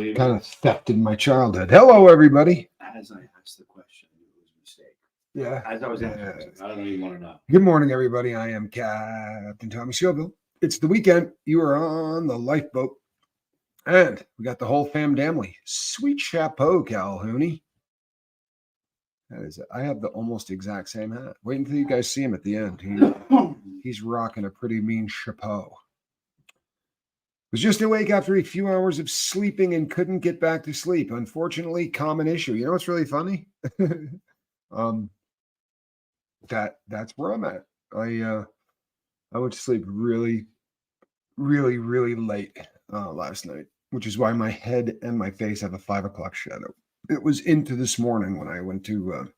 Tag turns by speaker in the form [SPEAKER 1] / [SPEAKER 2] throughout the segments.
[SPEAKER 1] believe
[SPEAKER 2] kind of thefted my childhood. Hello, everybody.
[SPEAKER 1] as I asked the question, it was a mistake.
[SPEAKER 2] Yeah.
[SPEAKER 1] As I was answering, I don't even want to know.
[SPEAKER 2] Good morning, everybody. I am Captain Tommy Scoville. It's the weekend. You are on the Lifeboat. And we got the whole family. Sweet chapeau, Calhouni. That is it. I have the almost exact same hat. Wait until you guys see him at the end. He's rocking a pretty mean chapeau. Was just awake after a few hours of sleeping and couldn't get back to sleep. Unfortunately, common issue. You know what's really funny? That's where I'm at. I went to sleep really late last night, which is why my head and my face have a 5 o'clock shadow. It was into this morning when I went to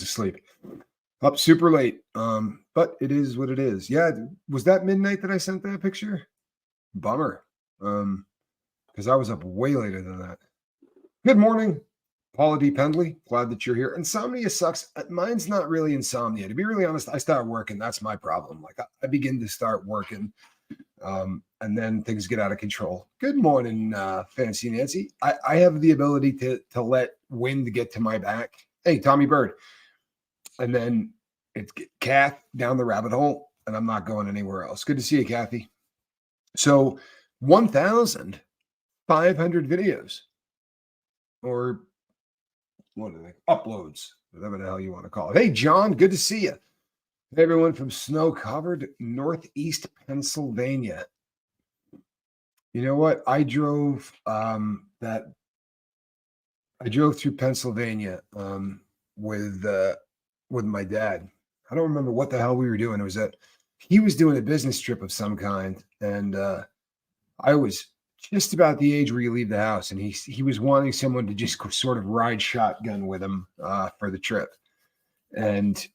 [SPEAKER 2] sleep. Up super late. But it is what it is. Yeah, was that midnight that I sent that picture? Bummer. Because I was up way later than that. Good morning, Paula D. Pendley. Glad that you're here. Insomnia sucks. Mine's not really insomnia. To be really honest, I start working. That's my problem. Like I begin to start working, and then things get out of control. Good morning, Fancy Nancy. I have the ability to let wind get to my back. Hey, Tommy Bird. And then it's Kath down the rabbit hole, and I'm not going anywhere else. Good to see you, Kathy. So 1,500 videos, or what are they? Uploads, whatever the hell you want to call it. Hey, John, good to see you. Hey, everyone from snow-covered Northeast Pennsylvania. You know what? I drove through Pennsylvania with my dad. I don't remember what the hell we were doing. It was he was doing a business trip of some kind, and I was just about the age where you leave the house, and he was wanting someone to just sort of ride shotgun with him for the trip, and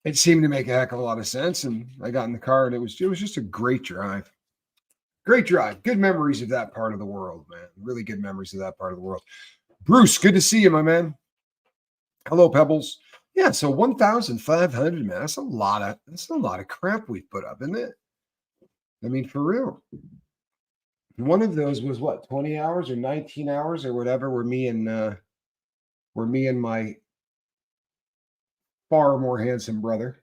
[SPEAKER 2] it seemed to make a heck of a lot of sense. And I got in the car, and it was just a great drive. Great drive. Good memories of that part of the world, man. Really good memories of that part of the world. Bruce, good to see you, my man. Hello, Pebbles. Yeah, so 1,500, man. That's a lot of crap we've put up, isn't it? I mean, for real. One of those was what, 20 hours or 19 hours or whatever, where me and my far more handsome brother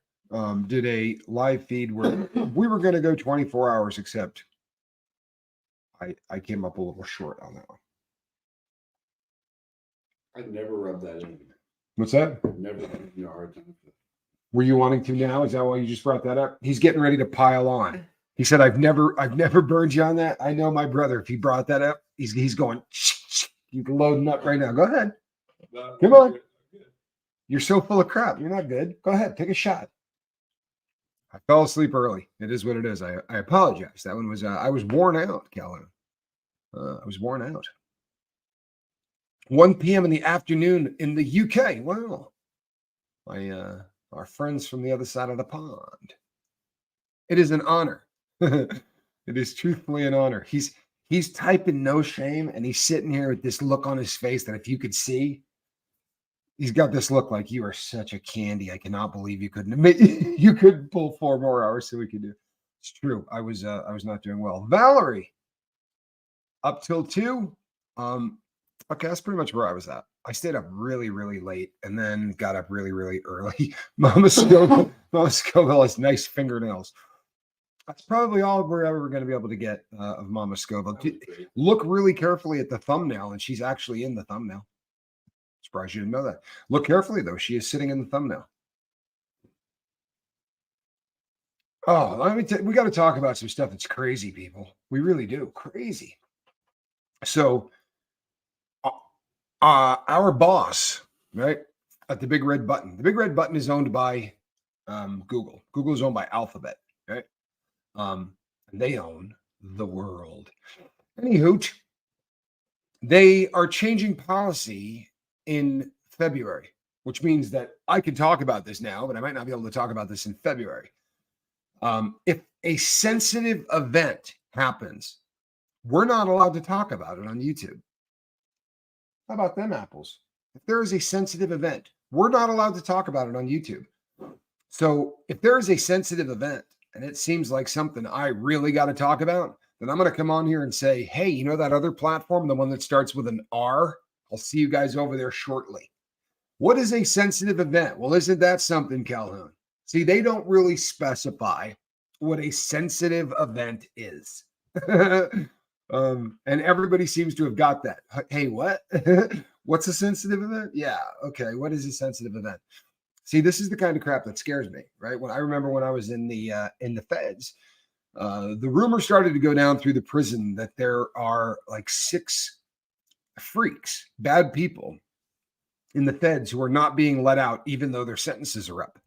[SPEAKER 2] did a live feed where we were going to go 24 hours, except I came up a little short on that one.
[SPEAKER 1] I've never rubbed that in.
[SPEAKER 2] What's that?
[SPEAKER 1] Never given you a hard time.
[SPEAKER 2] Were you wanting to now? Is that why you just brought that up? He's getting ready to pile on. He said, I've never burned you on that. I know my brother, if he brought that up, he's going, you can loading up right now. Go ahead. Come on. You're so full of crap. You're not good. Go ahead. Take a shot. I fell asleep early. It is what it is. I apologize. That one was, I was worn out, Calvin. I was worn out. 1 p.m. in the afternoon in the UK. Wow. Our friends from the other side of the pond. It is an honor. It is truthfully an honor. He's typing no shame, and he's sitting here with this look on his face that if you could see, he's got this look like you are such a candy. I cannot believe you could pull 4 more hours so we could do. It's true. I was not doing well. Valerie, up till 2. Okay, that's pretty much where I was at. I stayed up really late and then got up really early. Mama Scoville has nice fingernails. That's probably all we're ever going to be able to get of Mama Scoville. Look really carefully at the thumbnail, and she's actually in the thumbnail. Surprised you didn't know that. Look carefully, though. She is sitting in the thumbnail. Oh, we got to talk about some stuff that's crazy, people. We really do. Crazy. So, our boss, right, at the Big Red Button. The Big Red Button is owned by Google. Google is owned by Alphabet, right? And they own the world. Anywho, they are changing policy in February, which means that I can talk about this now, but I might not be able to talk about this in February. If a sensitive event happens, we're not allowed to talk about it on YouTube. How about them apples? If there is a sensitive event, we're not allowed to talk about it on YouTube. So if there is a sensitive event and it seems like something I really got to talk about, then I'm going to come on here and say, hey, you know that other platform, the one that starts with an R? I'll see you guys over there shortly. What is a sensitive event? Well, isn't that something, Calhoun? See, they don't really specify what a sensitive event is. And everybody seems to have got that. Hey, what? What's a sensitive event? Yeah. Okay. What is a sensitive event? See, this is the kind of crap that scares me, right? When I remember when I was in the feds, the rumor started to go down through the prison that there are like 6 freaks, bad people in the feds who are not being let out, even though their sentences are up.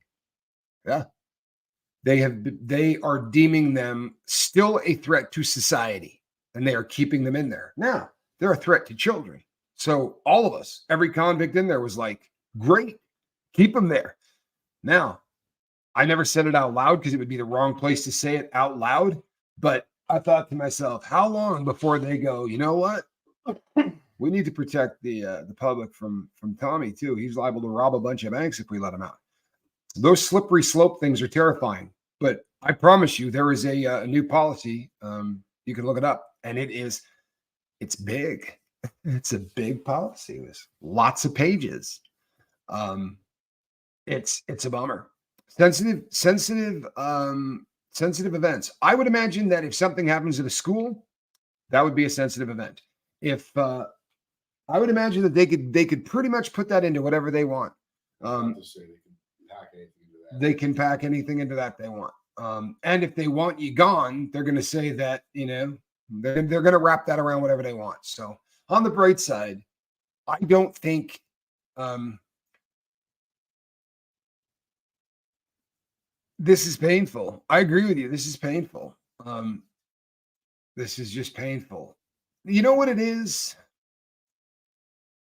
[SPEAKER 2] Yeah. They are deeming them still a threat to society, and they are keeping them in there. Now, they're a threat to children. So all of us, every convict in there was like, great, keep them there. Now, I never said it out loud because it would be the wrong place to say it out loud. But I thought to myself, how long before they go, you know what? We need to protect the public from Tommy too. He's liable to rob a bunch of banks if we let him out. Those slippery slope things are terrifying. But I promise you, there is a new policy. You can look it up, and it's big. It's a big policy with lots of pages. It's a bummer. Sensitive events. I would imagine that if something happens at a school, that would be a sensitive event. If I would imagine that they could pretty much put that into whatever they want. They can pack anything into that they want. And if they want you gone, they're going to say that, you know, they're going to wrap that around whatever they want. So on the bright side, I don't think this is painful. I agree with you. This is painful. This is just painful. You know what it is?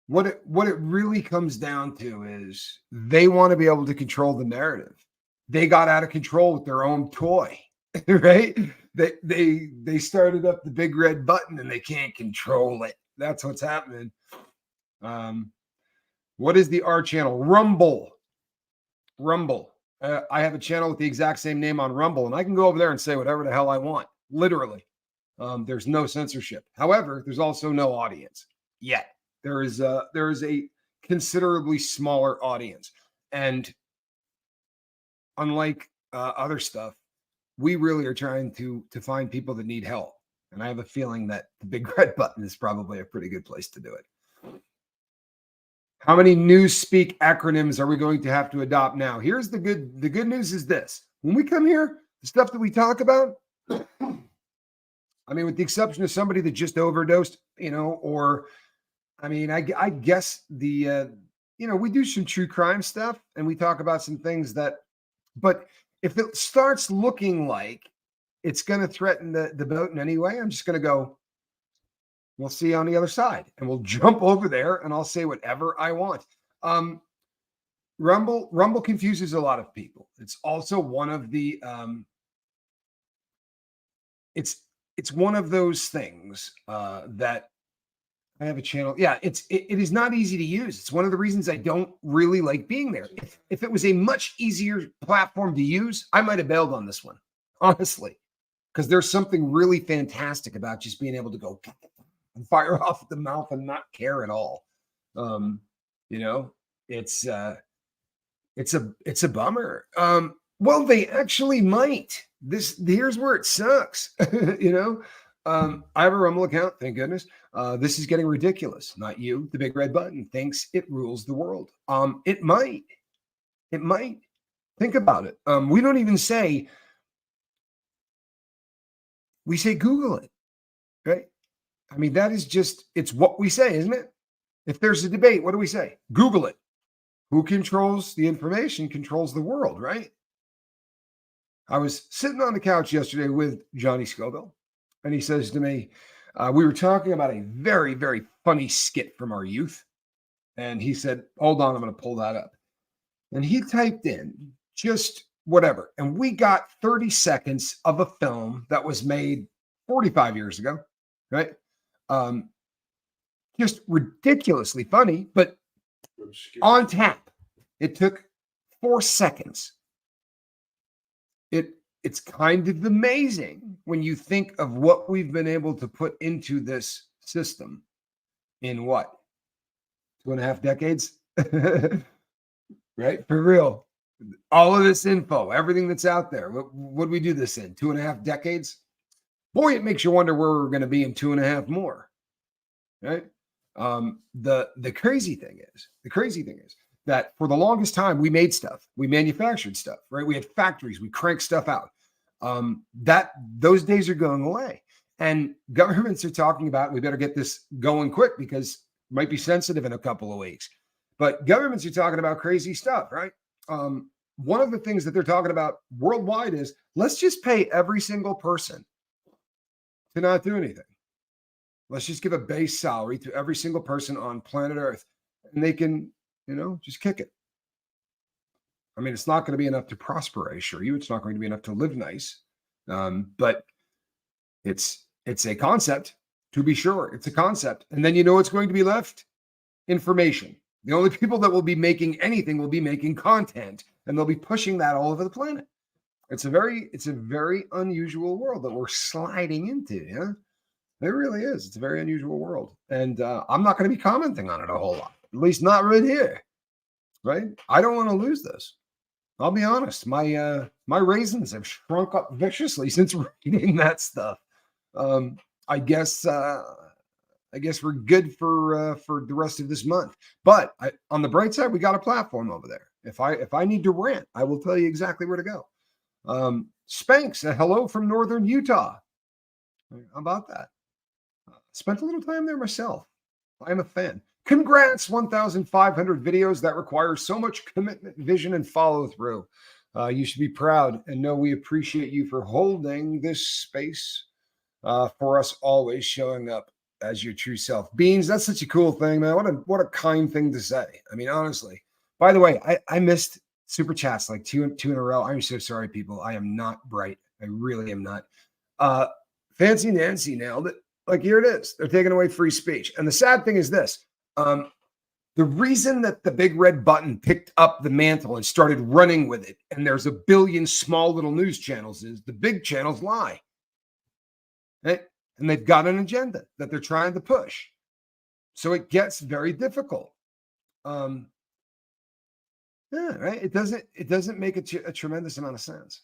[SPEAKER 2] What it really comes down to is they want to be able to control the narrative. They got out of control with their own toy, right? They started up the big red button and they can't control it. That's what's happening. What is the R channel? Rumble. I have a channel with the exact same name on Rumble, and I can go over there and say whatever the hell I want. Literally. There's no censorship. However, there's also no audience yet. There is a considerably smaller audience. And unlike other stuff, we really are trying to find people that need help. And I have a feeling that the big red button is probably a pretty good place to do it. How many newspeak acronyms are we going to have to adopt now? Here's the good news is this. When we come here, the stuff that we talk about, I mean, with the exception of somebody that just overdosed, you know, or I mean, I guess we do some true crime stuff and we talk about some things that, but if it starts looking like it's going to threaten the boat in any way, I'm just going to go, we'll see you on the other side, and we'll jump over there and I'll say whatever I want. Rumble confuses a lot of people. It's also one of the, it's one of those things that I have a channel. Yeah, it is not easy to use. It's one of the reasons I don't really like being there. If it was a much easier platform to use, I might have bailed on this one, honestly, because there's something really fantastic about just being able to go and fire off at the mouth and not care at all. It's a bummer. Well, they actually might. Here's where it sucks. I have a Rumble account, thank goodness. This is getting ridiculous. Not you. The big red button thinks it rules the world. It might. Think about it. We don't even say. We say Google it, right? I mean, that is just, it's what we say, isn't it? If there's a debate, what do we say? Google it. Who controls the information controls the world, right? I was sitting on the couch yesterday with Johnny Scoville, and he says to me, we were talking about a very, very funny skit from our youth. And he said, hold on, I'm going to pull that up. And he typed in just whatever. And we got 30 seconds of a film that was made 45 years ago, right? Just ridiculously funny, but on tap. It took 4 seconds. it's kind of amazing when you think of what we've been able to put into this system in what, 2.5 decades? Right? For real. All of this info, everything that's out there. What do we do this in? 2.5 decades? Boy, it makes you wonder where we're going to be in 2.5 more. Right? The crazy thing is that for the longest time we made stuff, we manufactured stuff, right? We had factories, we cranked stuff out. That those days are going away, and governments are talking about we better get this going quick because it might be sensitive in a couple of weeks. But governments are talking about crazy stuff, right? One of the things that they're talking about worldwide is let's just pay every single person to not do anything. Let's just give a base salary to every single person on planet Earth, and they can, just kick it. I mean, it's not going to be enough to prosper, I assure you. It's not going to be enough to live nice, but it's a concept, to be sure. It's a concept, and then what's going to be left? Information. The only people that will be making anything will be making content, and they'll be pushing that all over the planet. It's a very unusual world that we're sliding into. Yeah, it really is. It's a very unusual world, and I'm not going to be commenting on it a whole lot. At least not right here. Right? I don't want to lose this. I'll be honest. My raisins have shrunk up viciously since reading that stuff. I guess we're good for the rest of this month. But on the bright side, we got a platform over there. If I need to rant, I will tell you exactly where to go. Spanx, hello from Northern Utah. How about that? Spent a little time there myself. I'm a fan. Congrats, 1,500 videos. That requires so much commitment, vision, and follow through. You should be proud and know we appreciate you for holding this space for us, always showing up as your true self. Beans, that's such a cool thing, man. What a kind thing to say. I mean, honestly. By the way, I missed super chats like two in a row. I'm so sorry, people. I am not bright. I really am not. Fancy Nancy nailed it. Like, here it is. They're taking away free speech. And the sad thing is this. The reason that the big red button picked up the mantle and started running with it, and there's a billion small little news channels, is the big channels lie. Right? And they've got an agenda that they're trying to push. So it gets very difficult. Yeah, right. It doesn't make a tremendous amount of sense.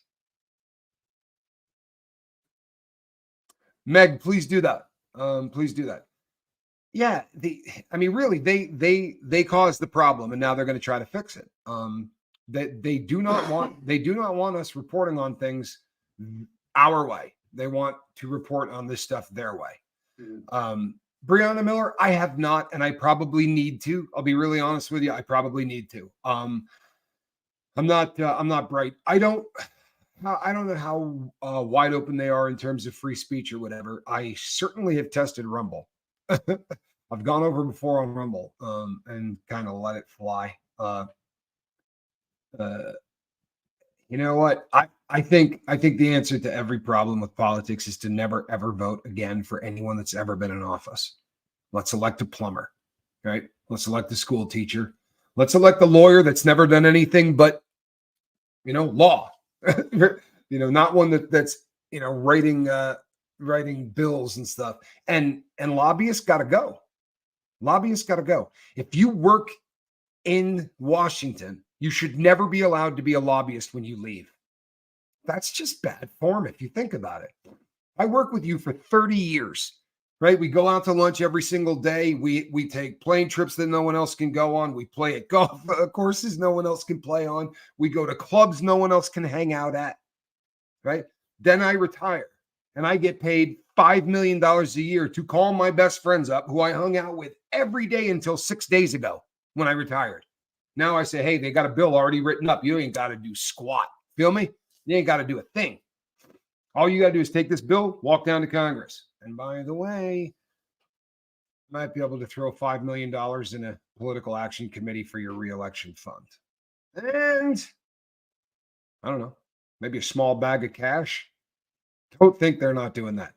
[SPEAKER 2] Meg, please do that. Please do that. Yeah, really, they caused the problem, and now they're going to try to fix it. They do not want us reporting on things our way. They want to report on this stuff their way. Brianna Miller, I have not, and I probably need to. I'll be really honest with you. I probably need to. I'm not bright. I don't know how wide open they are in terms of free speech or whatever. I certainly have tested Rumble. I've gone over before on Rumble and kind of let it fly. You know what? I think the answer to every problem with politics is to never, ever vote again for anyone that's ever been in office. Let's elect a plumber, right? Let's elect a school teacher. Let's elect a lawyer that's never done anything but, law. Not one that's writing bills and stuff. And lobbyists got to go. Lobbyists got to go. If you work in Washington, you should never be allowed to be a lobbyist when you leave. That's just bad form if you think about it. I work with you for 30 years, right? We go out to lunch every single day. We take plane trips that no one else can go on. We play at golf courses no one else can play on. We go to clubs no one else can hang out at, right? Then I retire and I get paid $5 million a year to call my best friends up who I hung out with every day until 6 days ago when I retired. Now I say, hey, they got a bill already written up. You ain't got to do squat. Feel me? You ain't got to do a thing. All you got to do is take this bill, walk down to Congress. And by the way, might be able to throw $5 million in a political action committee for your reelection fund. And I don't know, maybe a small bag of cash. Don't think they're not doing that.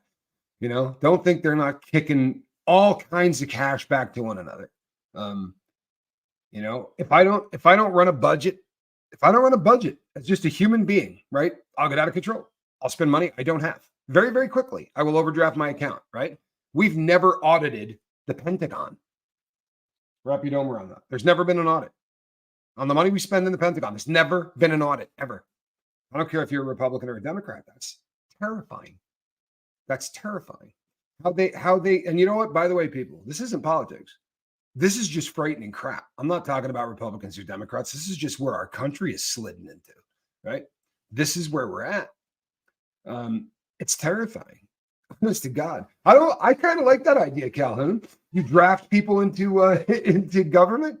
[SPEAKER 2] Don't think they're not kicking all kinds of cash back to one another. If I don't run a budget If I don't run a budget as just a human being, right, I'll get out of control. I'll spend money I don't have. Very, very quickly, I will overdraft my account, right? We've never audited the Pentagon. Wrap your dome around that. There's never been an audit on the money we spend in the Pentagon. There's never been an audit, ever. I don't care if you're a Republican or a Democrat. That's terrifying. That's terrifying. How they, and you know what, by the way, people, this isn't politics. This is just frightening crap. I'm not talking about Republicans or Democrats. This is just where our country is slidden into, right? This is where we're at. It's terrifying. Honest to God. I kind of like that idea, Calhoun. You draft people into into government,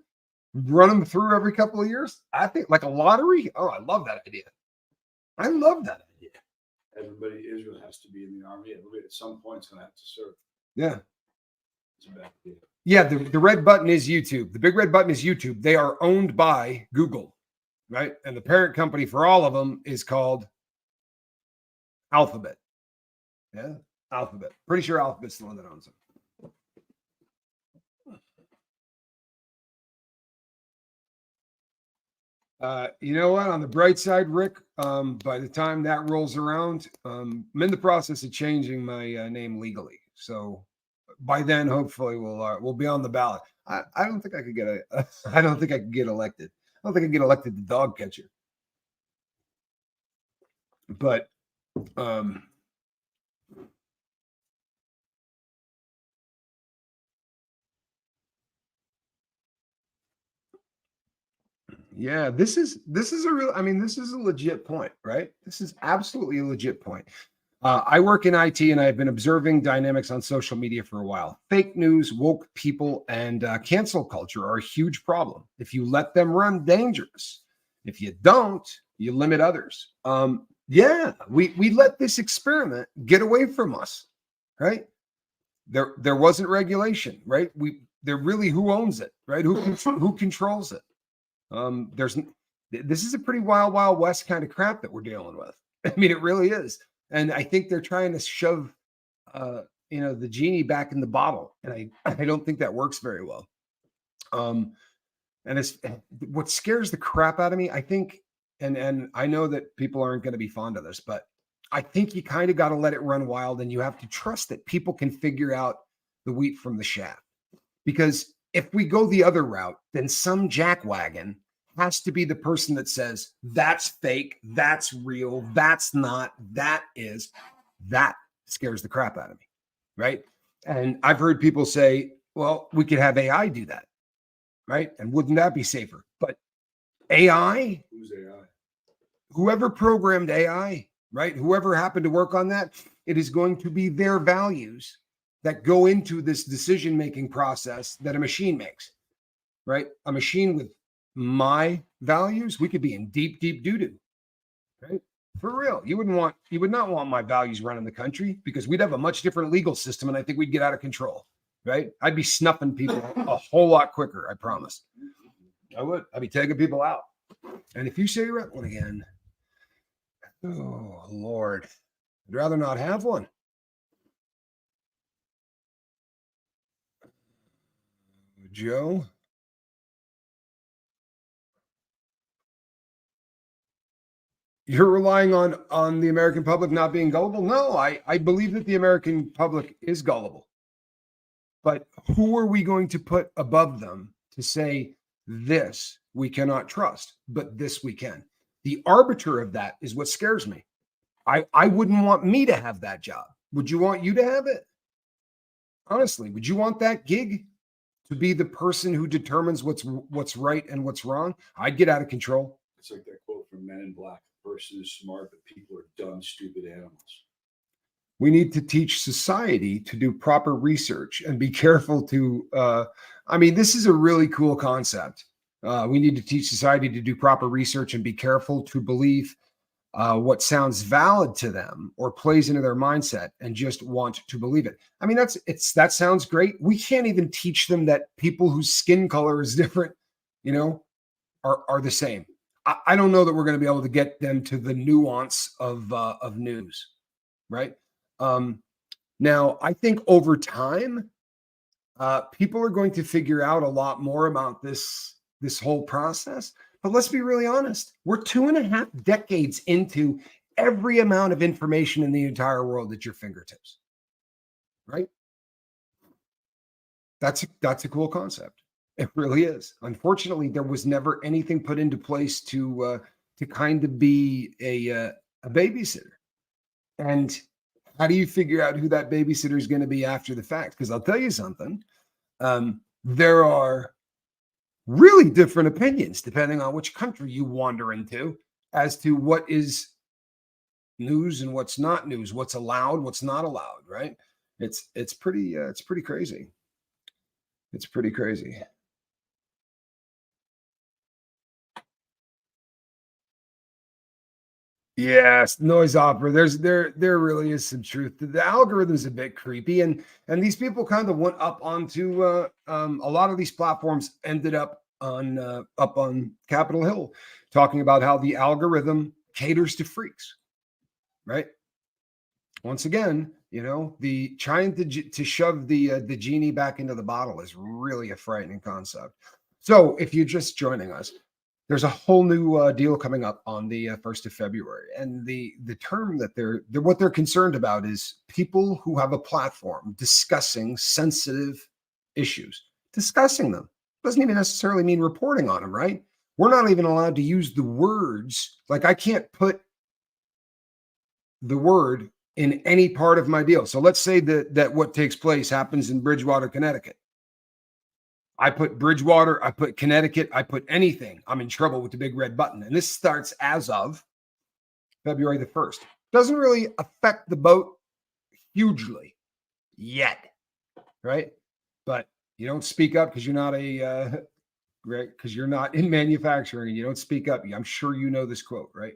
[SPEAKER 2] run them through every couple of years. I think like a lottery. Oh, I love that idea. I love that idea.
[SPEAKER 1] Everybody, Israel has to be in the army. Everybody at some point is going to have to serve.
[SPEAKER 2] Yeah.
[SPEAKER 1] It's a bad idea.
[SPEAKER 2] Yeah, the red button is YouTube. The big red button is YouTube. They are owned by Google, right? And the parent company for all of them is called Alphabet. Yeah, Alphabet. Pretty sure Alphabet's the one that owns them. You know what? On the bright side, Rick, by the time that rolls around, I'm in the process of changing my name legally. So by then, hopefully, we'll be on the ballot. I don't think I could get I don't think I could get elected. I don't think I could get elected the dog catcher. But yeah, this is a real, I mean, this is a legit point, right? This is absolutely a legit point. I work in IT and I've been observing dynamics on social media for a while. Fake news, woke people, and cancel culture are a huge problem. If you let them run, dangerous. If you don't, you limit others. Yeah, we let this experiment get away from us, right? There wasn't regulation, right? They're really, who owns it, right? Who controls it? This is a pretty wild, wild west kind of crap that we're dealing with. I mean, it really is. And I think they're trying to shove, the genie back in the bottle. And I don't think that works very well. And it's what scares the crap out of me. I think, and I know that people aren't going to be fond of this, but I think you kind of got to let it run wild, and you have to trust that people can figure out the wheat from the chaff. Because if we go the other route, then some jackwagon has to be the person that says, that's fake, that's real, that's not, that is. That scares the crap out of me, right? And I've heard people say, well, we could have AI do that, right? And wouldn't that be safer? But AI?
[SPEAKER 1] Who's AI?
[SPEAKER 2] Whoever programmed AI, right? Whoever happened to work on that, it is going to be their values that go into this decision-making process that a machine makes, right? A machine with my values, we could be in deep, deep doo-doo, right? For real. You would not want my values running the country, because we'd have a much different legal system, and I think we'd get out of control, right? I'd be snuffing people a whole lot quicker, I promise. I would. I'd be taking people out. And if you say you're at one again, oh, Lord, I'd rather not have one. Joe? You're relying on the American public not being gullible? No, I believe that the American public is gullible. But who are we going to put above them to say, this we cannot trust, but this we can? The arbiter of that is what scares me. I wouldn't want me to have that job. Would you want you to have it? Honestly, would you want that gig, to be the person who determines what's right and what's wrong? I'd get out of control.
[SPEAKER 1] It's like that quote from Men in Black: "The person is smart, but people are dumb, stupid animals."
[SPEAKER 2] We need to teach society to do proper research and be careful to, this is a really cool concept. We need to teach society to do proper research and be careful to believe what sounds valid to them or plays into their mindset and just want to believe it. I mean, that sounds great. We can't even teach them that people whose skin color is different, are the same. I don't know that we're going to be able to get them to the nuance of news, right? Now, I think over time, people are going to figure out a lot more about this whole process, But let's be really honest. We're 2.5 decades into every amount of information in the entire world at your fingertips, right? That's a cool concept. It really is. Unfortunately, there was never anything put into place to kind of be a babysitter. And how do you figure out who that babysitter is going to be after the fact? Because I'll tell you something. There are really different opinions depending on which country you wander into as to what is news and what's not news, what's allowed, what's not allowed, right? It's pretty crazy. It's pretty crazy. Yes, noise opera. There really is some truth. The algorithm's a bit creepy, and these people kind of went up onto a lot of these platforms ended up on Capitol Hill, talking about how the algorithm caters to freaks, right? Once again, the trying to shove the genie back into the bottle is really a frightening concept. So, if you're just joining us, there's a whole new deal coming up on the 1st of February, and the term that they're what they're concerned about is people who have a platform discussing sensitive issues. Discussing them doesn't even necessarily mean reporting on them, right? We're not even allowed to use the words. Like, I can't put the word in any part of my deal. So let's say that what takes place happens in Bridgewater, Connecticut. I put Bridgewater, I put Connecticut, I put anything, I'm in trouble with the big red button. And this starts as of February the 1st. Doesn't really affect the boat hugely yet, right? But you don't speak up because you're not because you're not in manufacturing and you don't speak up. I'm sure you know this quote, right?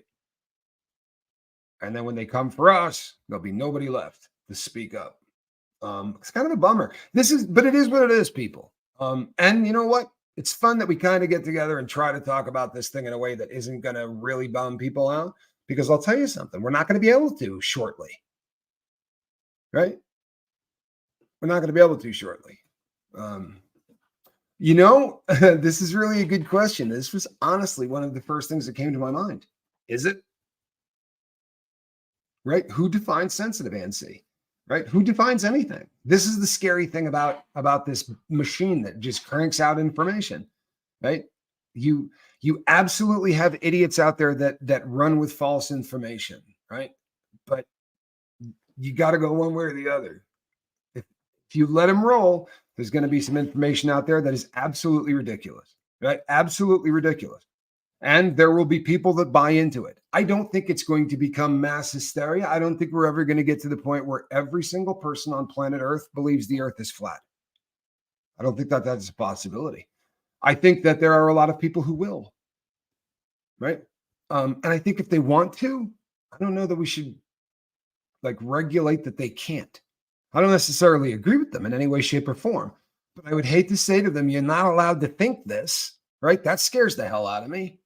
[SPEAKER 2] And then when they come for us, there'll be nobody left to speak up. It's kind of a bummer. But it is what it is, people. And you know what? It's fun that we kind of get together and try to talk about this thing in a way that isn't going to really bum people out. Because I'll tell you something, we're not going to be able to shortly. Right? We're not going to be able to shortly. This is really a good question. This was honestly one of the first things that came to my mind. Is it? Right? Who defines sensitive, Nancy? Right? Who defines anything? This is the scary thing about this machine that just cranks out information, right? You absolutely have idiots out there that run with false information, right? But you got to go one way or the other. If you let them roll, there's going to be some information out there that is absolutely ridiculous, right? Absolutely ridiculous. And there will be people that buy into it. I don't think it's going to become mass hysteria. I don't think we're ever going to get to the point where every single person on planet Earth believes the Earth is flat. I don't think that that's a possibility. I think that there are a lot of people who will, right? And I think if they want to, I don't know that we should regulate that they can't. I don't necessarily agree with them in any way, shape, or form, but I would hate to say to them, you're not allowed to think this, right? That scares the hell out of me.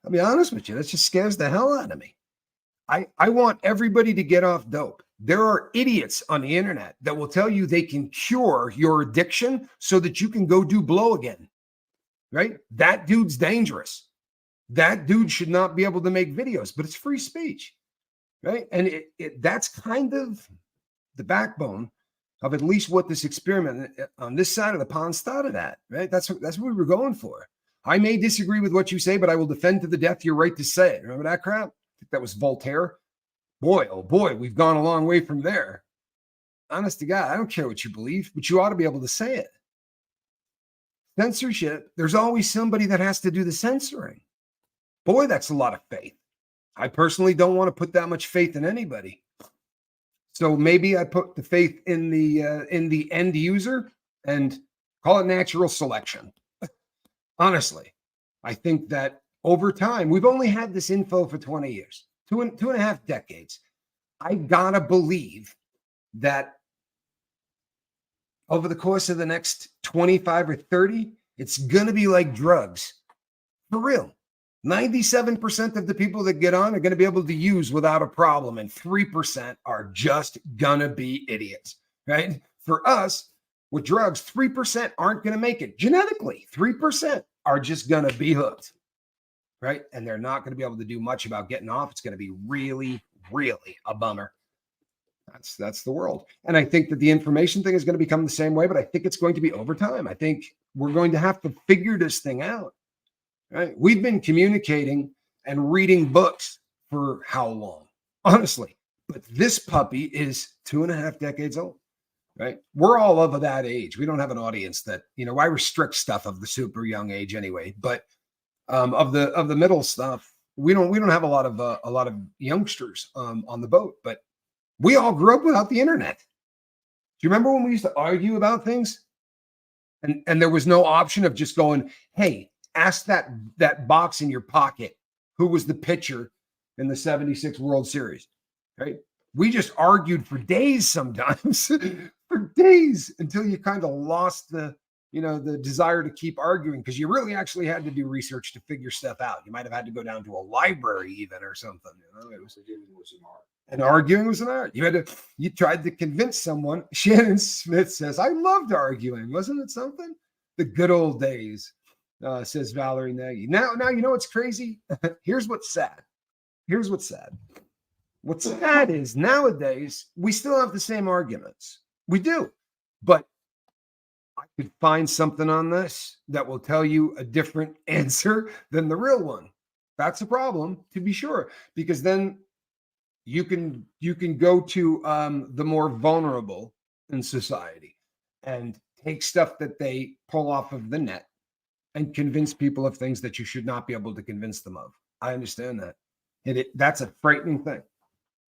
[SPEAKER 2] I'll be honest with you. That just scares the hell out of me. I want everybody to get off dope. There are idiots on the internet that will tell you they can cure your addiction so that you can go do blow again, right? That dude's dangerous. That dude should not be able to make videos, but it's free speech, right? And that's kind of the backbone of at least what this experiment on this side of the pond started at, right? That's what we were going for. I may disagree with what you say, but I will defend to the death your right to say it. Remember that crap? I think that was Voltaire. Boy, oh boy, we've gone a long way from there. Honest to God, I don't care what you believe, but you ought to be able to say it. Censorship, there's always somebody that has to do the censoring. Boy, that's a lot of faith. I personally don't want to put that much faith in anybody. So maybe I put the faith in the end user and call it natural selection. Honestly, I think that over time, we've only had this info for 20 years, 2.5 decades. I gotta believe that over the course of the next 25 or 30, it's gonna be like drugs. For real. 97% of the people that get on are going to be able to use without a problem, and 3% are just going to be idiots, right? For us, with drugs, 3% aren't going to make it. Genetically, 3% are just going to be hooked. right? And they're not going to be able to do much about getting off. It's going to be really, really a bummer. That's the world. And I think that the information thing is going to become the same way, but I think it's going to be over time. I think we're going to have to figure this thing out, right? We've been communicating and reading books for how long? Honestly. But this puppy is 2.5 decades old, right? We're all of that age. We don't have an audience that, I restrict stuff of the super young age anyway, but of the middle stuff, we don't have a lot of youngsters on the boat, but we all grew up without the internet. Do you remember when we used to argue about things? And there was no option of just going, hey, ask that box in your pocket who was the pitcher in the 76 World Series, right? We just argued for days sometimes, for days, until you kind of lost the desire to keep arguing, because you really actually had to do research to figure stuff out. You might have had to go down to a library even or something. It was an art. And arguing was an art. You tried to convince someone. Shannon Smith says, I loved arguing. Wasn't it something? The good old days, says Valerie Nagy. Now, you know what's crazy? Here's what's sad. What's sad is nowadays we still have the same arguments. We do. But I could find something on this that will tell you a different answer than the real one. That's a problem, to be sure, because then you can go to the more vulnerable in society and take stuff that they pull off of the net and convince people of things that you should not be able to convince them of. I understand that. That's a frightening thing.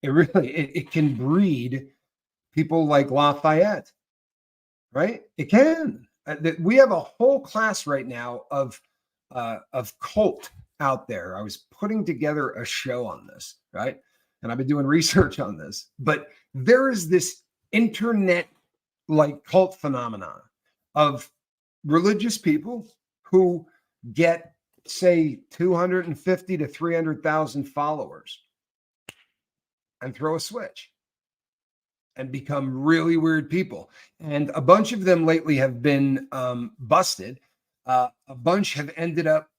[SPEAKER 2] It really, it can breed people like Lafayette, right? It can. We have a whole class right now of cult out there. I was putting together a show on this, right? And I've been doing research on this, but there is this internet like cult phenomenon of religious people who get, say, 250 to 300,000 followers and throw a switch and become really weird people. And a bunch of them lately have been busted. A bunch have ended up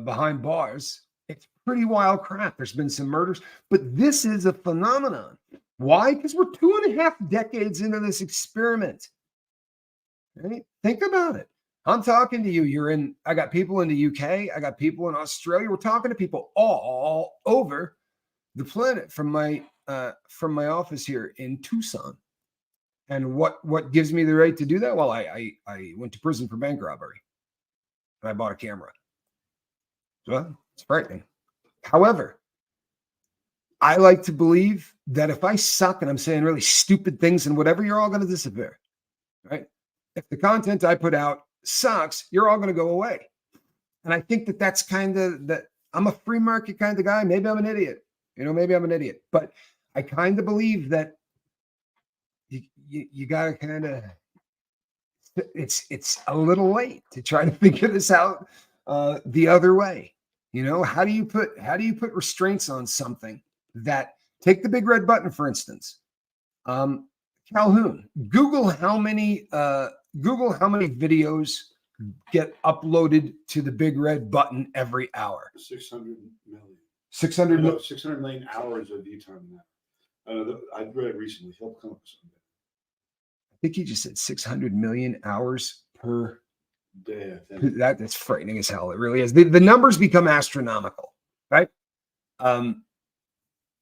[SPEAKER 2] behind bars. It's pretty wild crap. There's been some murders, but this is a phenomenon. Why? Because we're 2.5 decades into this experiment. Right? Think about it. I'm talking to you. I got people in the UK. I got people in Australia. We're talking to people all over the planet from my office here in Tucson. And what gives me the right to do that? Well, I went to prison for bank robbery and I bought a camera. Well, it's frightening. However, I like to believe that if I suck and I'm saying really stupid things and whatever, you're all going to disappear, right? If the content I put out sucks, you're all going to go away. And I think that that's kind of that. I'm a free market kind of guy. Maybe I'm an idiot. Maybe I'm an idiot. But I kind of believe that you got to kind of, it's a little late to try to figure this out the other way. How do you put restraints on something that, take the big red button, for instance, Calhoun, Google how many videos get uploaded to the big red button every hour.
[SPEAKER 1] 600 million.
[SPEAKER 2] 600
[SPEAKER 1] million hours of view time now. I read it recently. He'll come up with something.
[SPEAKER 2] I think he just said 600 million hours per
[SPEAKER 1] day.
[SPEAKER 2] That's frightening as hell. It really is. The numbers become astronomical, right?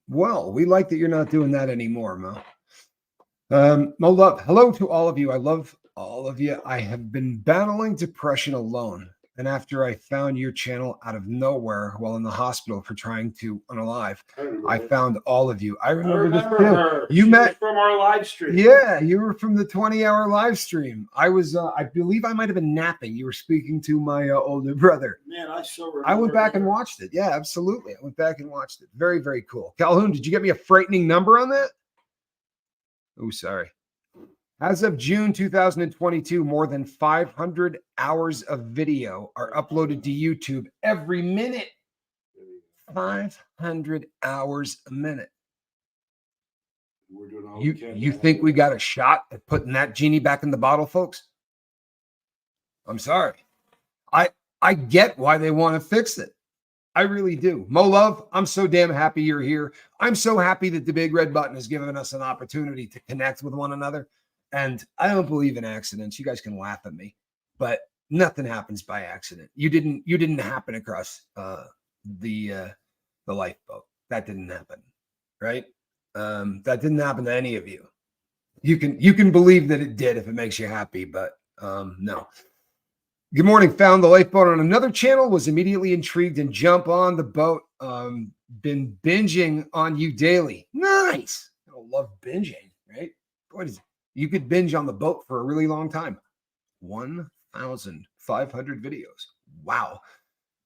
[SPEAKER 2] Well, we like that you're not doing that anymore, Mo. Mo love. Hello to all of you. I love all of you. I have been battling depression alone. And after I found your channel out of nowhere while in the hospital for trying to unalive, I found all of you. I remember
[SPEAKER 1] her.
[SPEAKER 2] You met
[SPEAKER 1] from our live stream.
[SPEAKER 2] Yeah, you were from the 20-hour live stream. I was, I believe I might have been napping. You were speaking to my older brother.
[SPEAKER 1] Man, I so remember.
[SPEAKER 2] I went back and watched it. Yeah, absolutely. I went back and watched it. Very, very cool. Calhoun, did you get me a frightening number on that? Oh, sorry. As of June 2022, more than 500 hours of video are uploaded to YouTube every minute. 500 hours a minute.
[SPEAKER 1] We're doing all
[SPEAKER 2] You think we got a shot at putting that genie back in the bottle, folks? I'm sorry. I get why they want to fix it. I really do. Mo Love, I'm so damn happy you're here. I'm so happy that the Big Red Button has given us an opportunity to connect with one another. And I don't believe in accidents. You guys can laugh at me, but nothing happens by accident. You didn't happen across the lifeboat. That didn't happen, right? That didn't happen to any of you. You can believe that it did if it makes you happy, but no. Good morning. Found the lifeboat on another channel, was immediately intrigued and jump on the boat. Been binging on you daily. Nice. I love binging, right? What is it? You could binge on the boat for a really long time. 1,500 videos. Wow.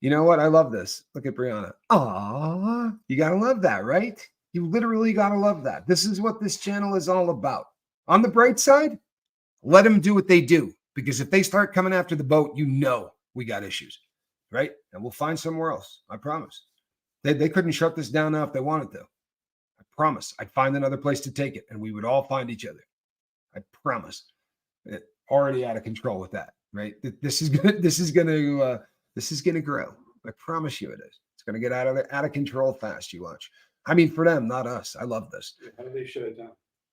[SPEAKER 2] You know what? I love this. Look at Brianna. Aw, you got to love that, right? You literally got to love that. This is what this channel is all about. On the bright side, let them do what they do. Because if they start coming after the boat, you know we got issues, right? And we'll find somewhere else. I promise. They couldn't shut this down now if they wanted to. I promise. I'd find another place to take it, and we would all find each other. I promise. Already out of control with that, right? This is gonna grow. I promise you it is. It's gonna get out of control fast. You watch. I mean, for them, not us. I love this.
[SPEAKER 1] How did they shut it down?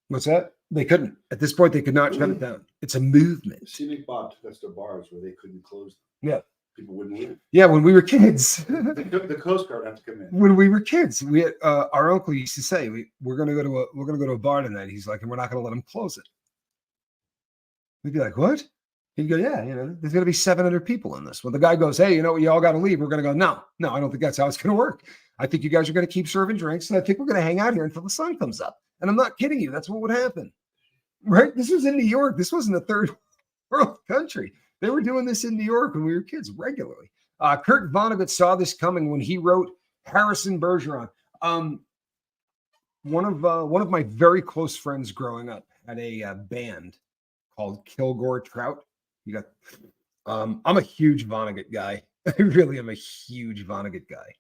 [SPEAKER 2] What's that? They couldn't. At this point, they could not shut it down. It's a movement.
[SPEAKER 1] Scenic Bob took us to bars where they couldn't close them.
[SPEAKER 2] Yeah.
[SPEAKER 1] People wouldn't leave.
[SPEAKER 2] Yeah, when we were kids.
[SPEAKER 1] The Coast Guard had to come in.
[SPEAKER 2] When we were kids, we had, our uncle used to say, we're gonna go to a bar tonight. He's like, and we're not gonna let them close it. We'd be like, what? He'd go, yeah, there's gonna be 700 people in this. When the guy goes, hey, you all gotta leave, we're gonna go, no, I don't think that's how it's gonna work. I think you guys are gonna keep serving drinks, and I think we're gonna hang out here until the sun comes up. And I'm not kidding you. That's what would happen. Right? This was in New York. This wasn't a third world country. They were doing this in New York when we were kids regularly. Kurt Vonnegut saw this coming when he wrote Harrison Bergeron. One of my very close friends growing up had a band called Kilgore Trout. I'm a huge Vonnegut guy. I really am a huge Vonnegut guy.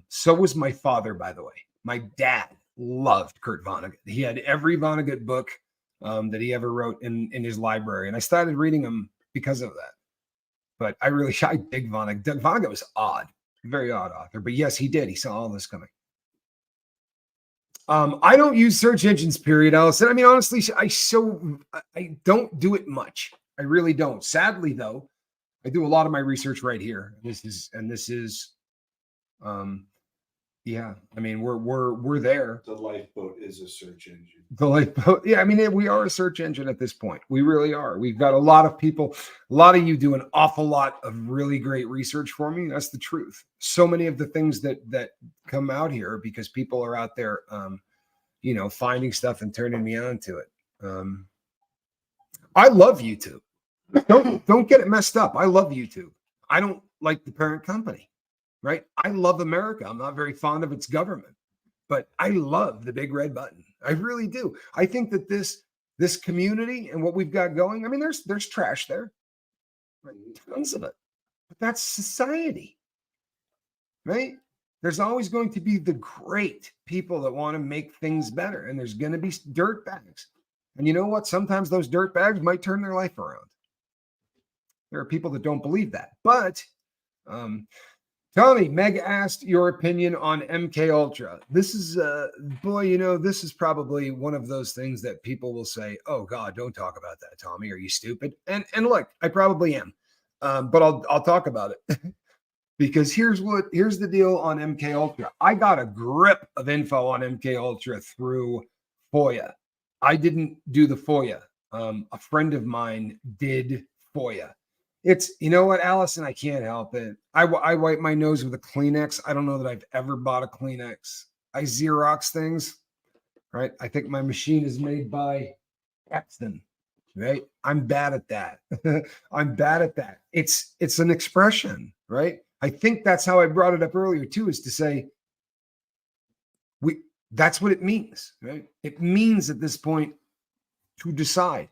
[SPEAKER 2] So was my father, by the way. My dad loved Kurt Vonnegut. He had every Vonnegut book that he ever wrote in his library. And I started reading them because of that. But I dig Vonnegut. Vonnegut was odd, very odd author. But yes, he did. He saw all this coming. I don't use search engines, period, Allison. I mean, honestly, I don't do it much. I really don't. Sadly, though, I do a lot of my research right here. This is yeah, I mean, we're there.
[SPEAKER 1] The Lifeboat is a search engine.
[SPEAKER 2] The Lifeboat, yeah, I mean, we are a search engine at this point. We really are. We've got a lot of people, a lot of you do an awful lot of really great research for me. That's the truth. So many of the things that come out here because people are out there, finding stuff and turning me on to it. I love YouTube. Don't get it messed up. I love YouTube. I don't like the parent company. Right? I love America. I'm not very fond of its government, but I love the Big Red Button. I really do. I think that this community and what we've got going, I mean, there's trash there, right? Tons of it, but that's society, right? There's always going to be the great people that want to make things better, and there's going to be dirt bags. And you know what? Sometimes those dirt bags might turn their life around. There are people that don't believe that, but Tommy, Meg asked your opinion on MK Ultra. This is this is probably one of those things that people will say, "Oh God, don't talk about that, Tommy. Are you stupid?" And look, I probably am, but I'll talk about it because here's the deal on MK Ultra. I got a grip of info on MK Ultra through FOIA. I didn't do the FOIA. A friend of mine did FOIA. It's, you know what, Allison, I can't help it. I wipe my nose with a Kleenex. I don't know that I've ever bought a Kleenex. I Xerox things, right? I think my machine is made by Epson, right? I'm bad at that. I'm bad at that. It's an expression, right? I think that's how I brought it up earlier too, is to say, that's what it means, right? It means at this point to decide.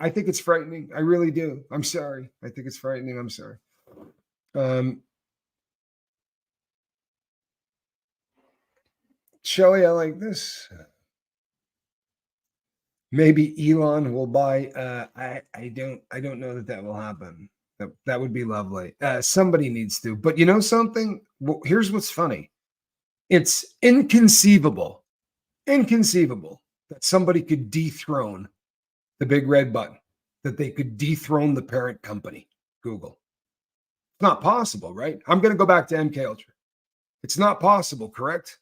[SPEAKER 2] I think it's frightening. I really do. I'm sorry. I think it's frightening. I'm sorry. Shelly, I like this. Maybe Elon will buy. I don't know that will happen. That would be lovely. Somebody needs to. But you know something? Well, here's what's funny. It's inconceivable that somebody could dethrone the big red button, that they could dethrone the parent company, Google. It's not possible, right? I'm going to go back to MK Ultra. It's not possible, correct?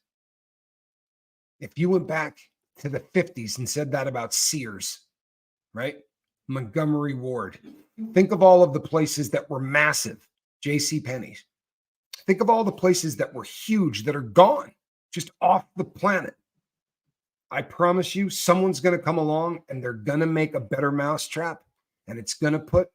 [SPEAKER 2] If you went back to the 50s and said that about Sears, right? Montgomery Ward. Think of all of the places that were massive, J.C. Penney's. Think of all the places that were huge that are gone, just off the planet. I promise you, someone's going to come along and they're going to make a better mousetrap, and it's going to put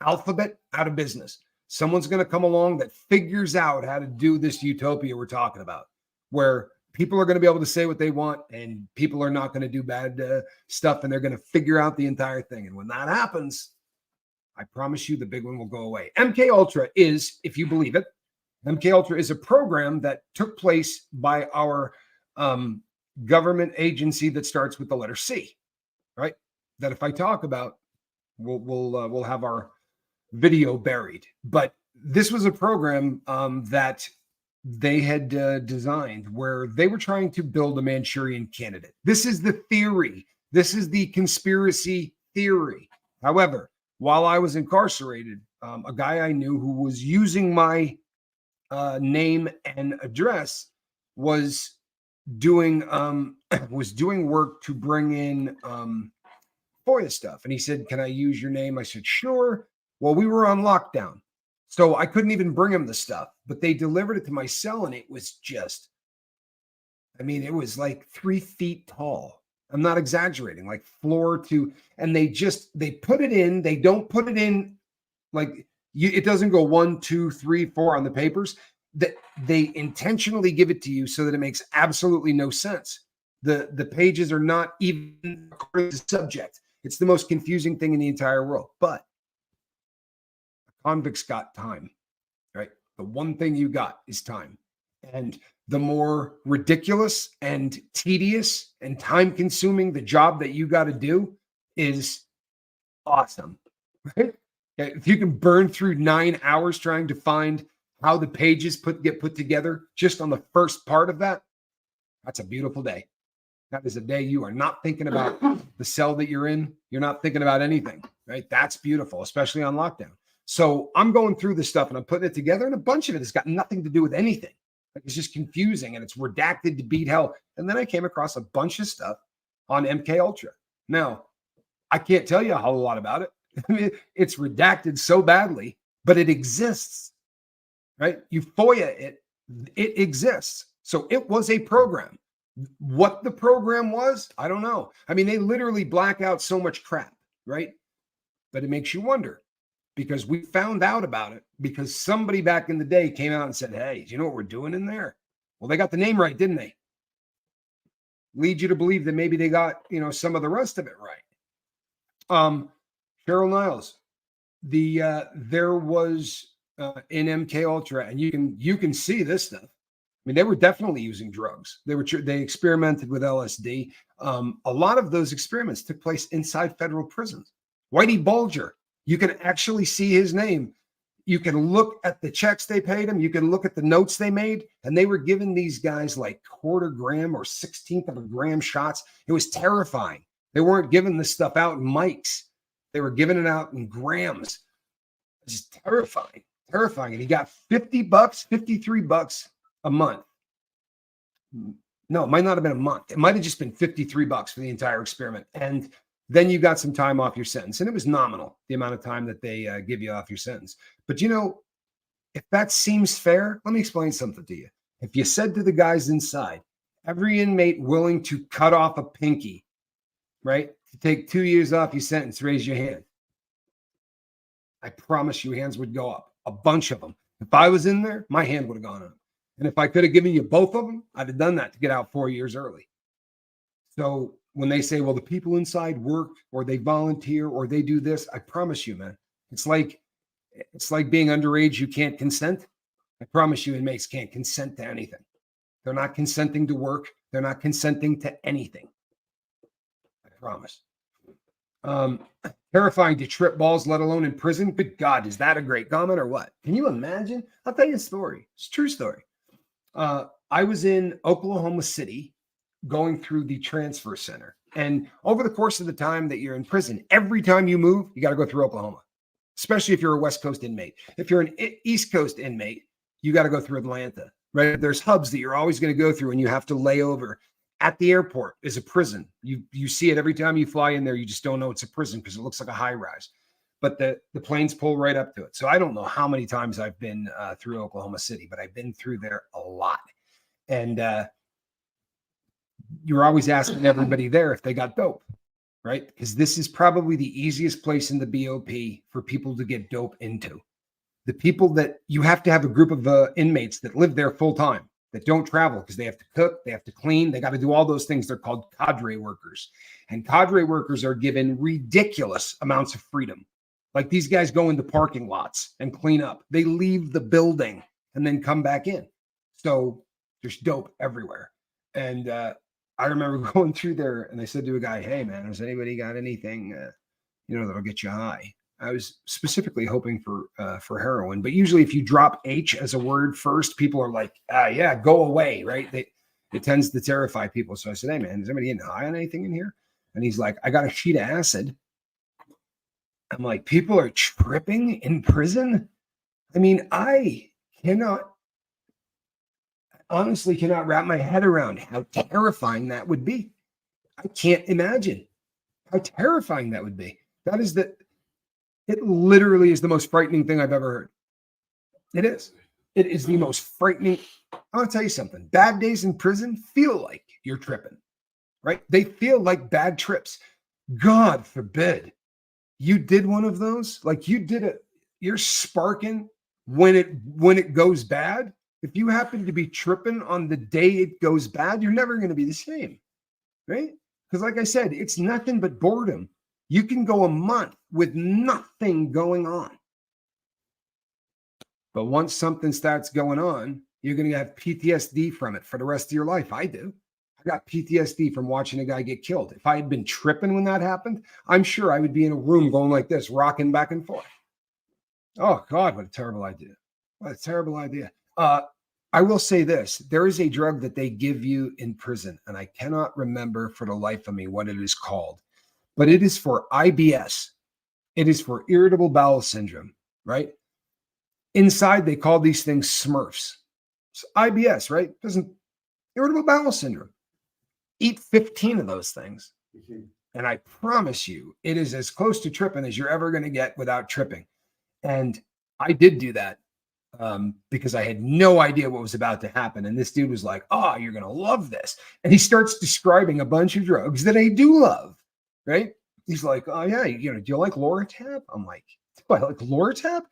[SPEAKER 2] Alphabet out of business. Someone's going to come along that figures out how to do this utopia we're talking about, where people are going to be able to say what they want and people are not going to do bad stuff, and they're going to figure out the entire thing. And when that happens, I promise you the big one will go away. MK Ultra is, if you believe it, MK Ultra is a program that took place by our government agency that starts with the letter C, right? That if I talk about, we'll have our video buried. But this was a program that they had designed where they were trying to build a Manchurian candidate. This is the theory. This is the conspiracy theory. However, while I was incarcerated, a guy I knew who was using my name and address was doing work to bring in FOIA stuff. And he said, "Can I use your name?" I said, "Sure." Well, we were on lockdown, so I couldn't even bring him the stuff, but they delivered it to my cell, and it was just, I mean, it was like 3 feet tall. I'm not exaggerating, like floor to, and they put it in. They don't put it in like it doesn't go 1, 2, 3, 4 on the papers. That they intentionally give it to you so that it makes absolutely no sense. The pages are not even according to the subject. It's the most confusing thing in the entire world. But convicts got time, right? The one thing you got is time. And the more ridiculous and tedious and time consuming the job that you got to do is awesome, right? If you can burn through 9 hours trying to find how the pages get put together just on the first part of that, that's a beautiful day. That is a day you are not thinking about the cell that you're in. You're not thinking about anything, right? That's beautiful, especially on lockdown. So I'm going through this stuff and I'm putting it together, and a bunch of it has got nothing to do with anything. Like, it's just confusing and it's redacted to beat hell. And then I came across a bunch of stuff on MK Ultra. Now, I can't tell you a whole lot about it. I mean, it's redacted so badly, but it exists, right? You FOIA it, it exists. So it was a program. What the program was, I don't know. I mean, they literally black out so much crap, right? But it makes you wonder, because we found out about it because somebody back in the day came out and said, "Hey, do you know what we're doing in there?" Well, they got the name right, didn't they? Lead you to believe that maybe they got, some of the rest of it right. Cheryl Niles, there was in MK Ultra, and you can see this stuff. I mean, they were definitely using drugs. They experimented with LSD. A lot of those experiments took place inside federal prisons. Whitey Bulger, you can actually see his name. You can look at the checks they paid him. You can look at the notes they made, and they were giving these guys like 1/4 gram or 1/16 of a gram shots. It was terrifying. They weren't giving this stuff out in mics. They were giving it out in grams. It's just terrifying, terrifying. And he got $50, $53 a month. No, it might not have been a month. It might have just been $53 for the entire experiment. And then you got some time off your sentence. And it was nominal, the amount of time that they give you off your sentence. But if that seems fair, let me explain something to you. If you said to the guys inside, every inmate willing to cut off a pinky, right, to take 2 years off your sentence, raise your hand. I promise you hands would go up, a bunch of them. If I was in there, my hand would have gone up. And if I could have given you both of them, I'd have done that to get out 4 years early. So when they say, well, the people inside work or they volunteer or they do this, I promise you, man, it's like being underage. You can't consent. I promise you, inmates can't consent to anything. They're not consenting to work. They're not consenting to anything. I promise. Terrifying to trip balls, let alone in prison. Good God, is that a great comment or what? Can you imagine? I'll tell you a story. It's a true story. I was in Oklahoma City going through the transfer center. And over the course of the time that you're in prison, every time you move, you got to go through Oklahoma, especially if you're a West Coast inmate. If you're an East Coast inmate, you got to go through Atlanta, right? There's hubs that you're always going to go through and you have to lay over. At the airport is a prison. You see it every time you fly in there. You just don't know it's a prison because it looks like a high rise. But the planes pull right up to it. So I don't know how many times I've been through Oklahoma City, but I've been through there a lot. And you're always asking everybody there if they got dope, right? Because this is probably the easiest place in the BOP for people to get dope into. The people that you have to have a group of inmates that live there full time, that don't travel because they have to cook, they have to clean, they got to do all those things. They're called cadre workers. And cadre workers are given ridiculous amounts of freedom. Like these guys go into parking lots and clean up. They leave the building and then come back in. So there's dope everywhere. And I remember going through there and I said to a guy, hey man, has anybody got anything, that'll get you high? I was specifically hoping for heroin, but usually if you drop H as a word first, people are like, yeah, go away, right? It tends to terrify people. So I said, hey man, is anybody getting high on anything in here? And he's like, I got a sheet of acid. I'm like, people are tripping in prison? I mean, I honestly cannot wrap my head around how terrifying that would be. I can't imagine how terrifying that would be. It literally is the most frightening thing I've ever heard. It is. It is the most frightening. I want to tell you something. Bad days in prison feel like you're tripping, right? They feel like bad trips. God forbid you did one of those. Like you did it. You're sparking when it goes bad. If you happen to be tripping on the day it goes bad, you're never going to be the same, right? Because like I said, it's nothing but boredom. You can go a month with nothing going on. But once something starts going on, you're going to have PTSD from it for the rest of your life. I do. I got PTSD from watching a guy get killed. If I had been tripping when that happened, I'm sure I would be in a room going like this, rocking back and forth. Oh, God, what a terrible idea. What a terrible idea. I will say this. There is a drug that they give you in prison, and I cannot remember for the life of me what it is called. But it is for IBS. It is for irritable bowel syndrome, right? Inside, they call these things Smurfs. It's IBS, right? Irritable bowel syndrome. Eat 15 of those things. Mm-hmm. And I promise you, it is as close to tripping as you're ever going to get without tripping. And I did do that because I had no idea what was about to happen. And this dude was like, oh, you're going to love this. And he starts describing a bunch of drugs that I do love. Right? He's like, oh yeah, do you like Loratab? I'm like, do I like Loratab?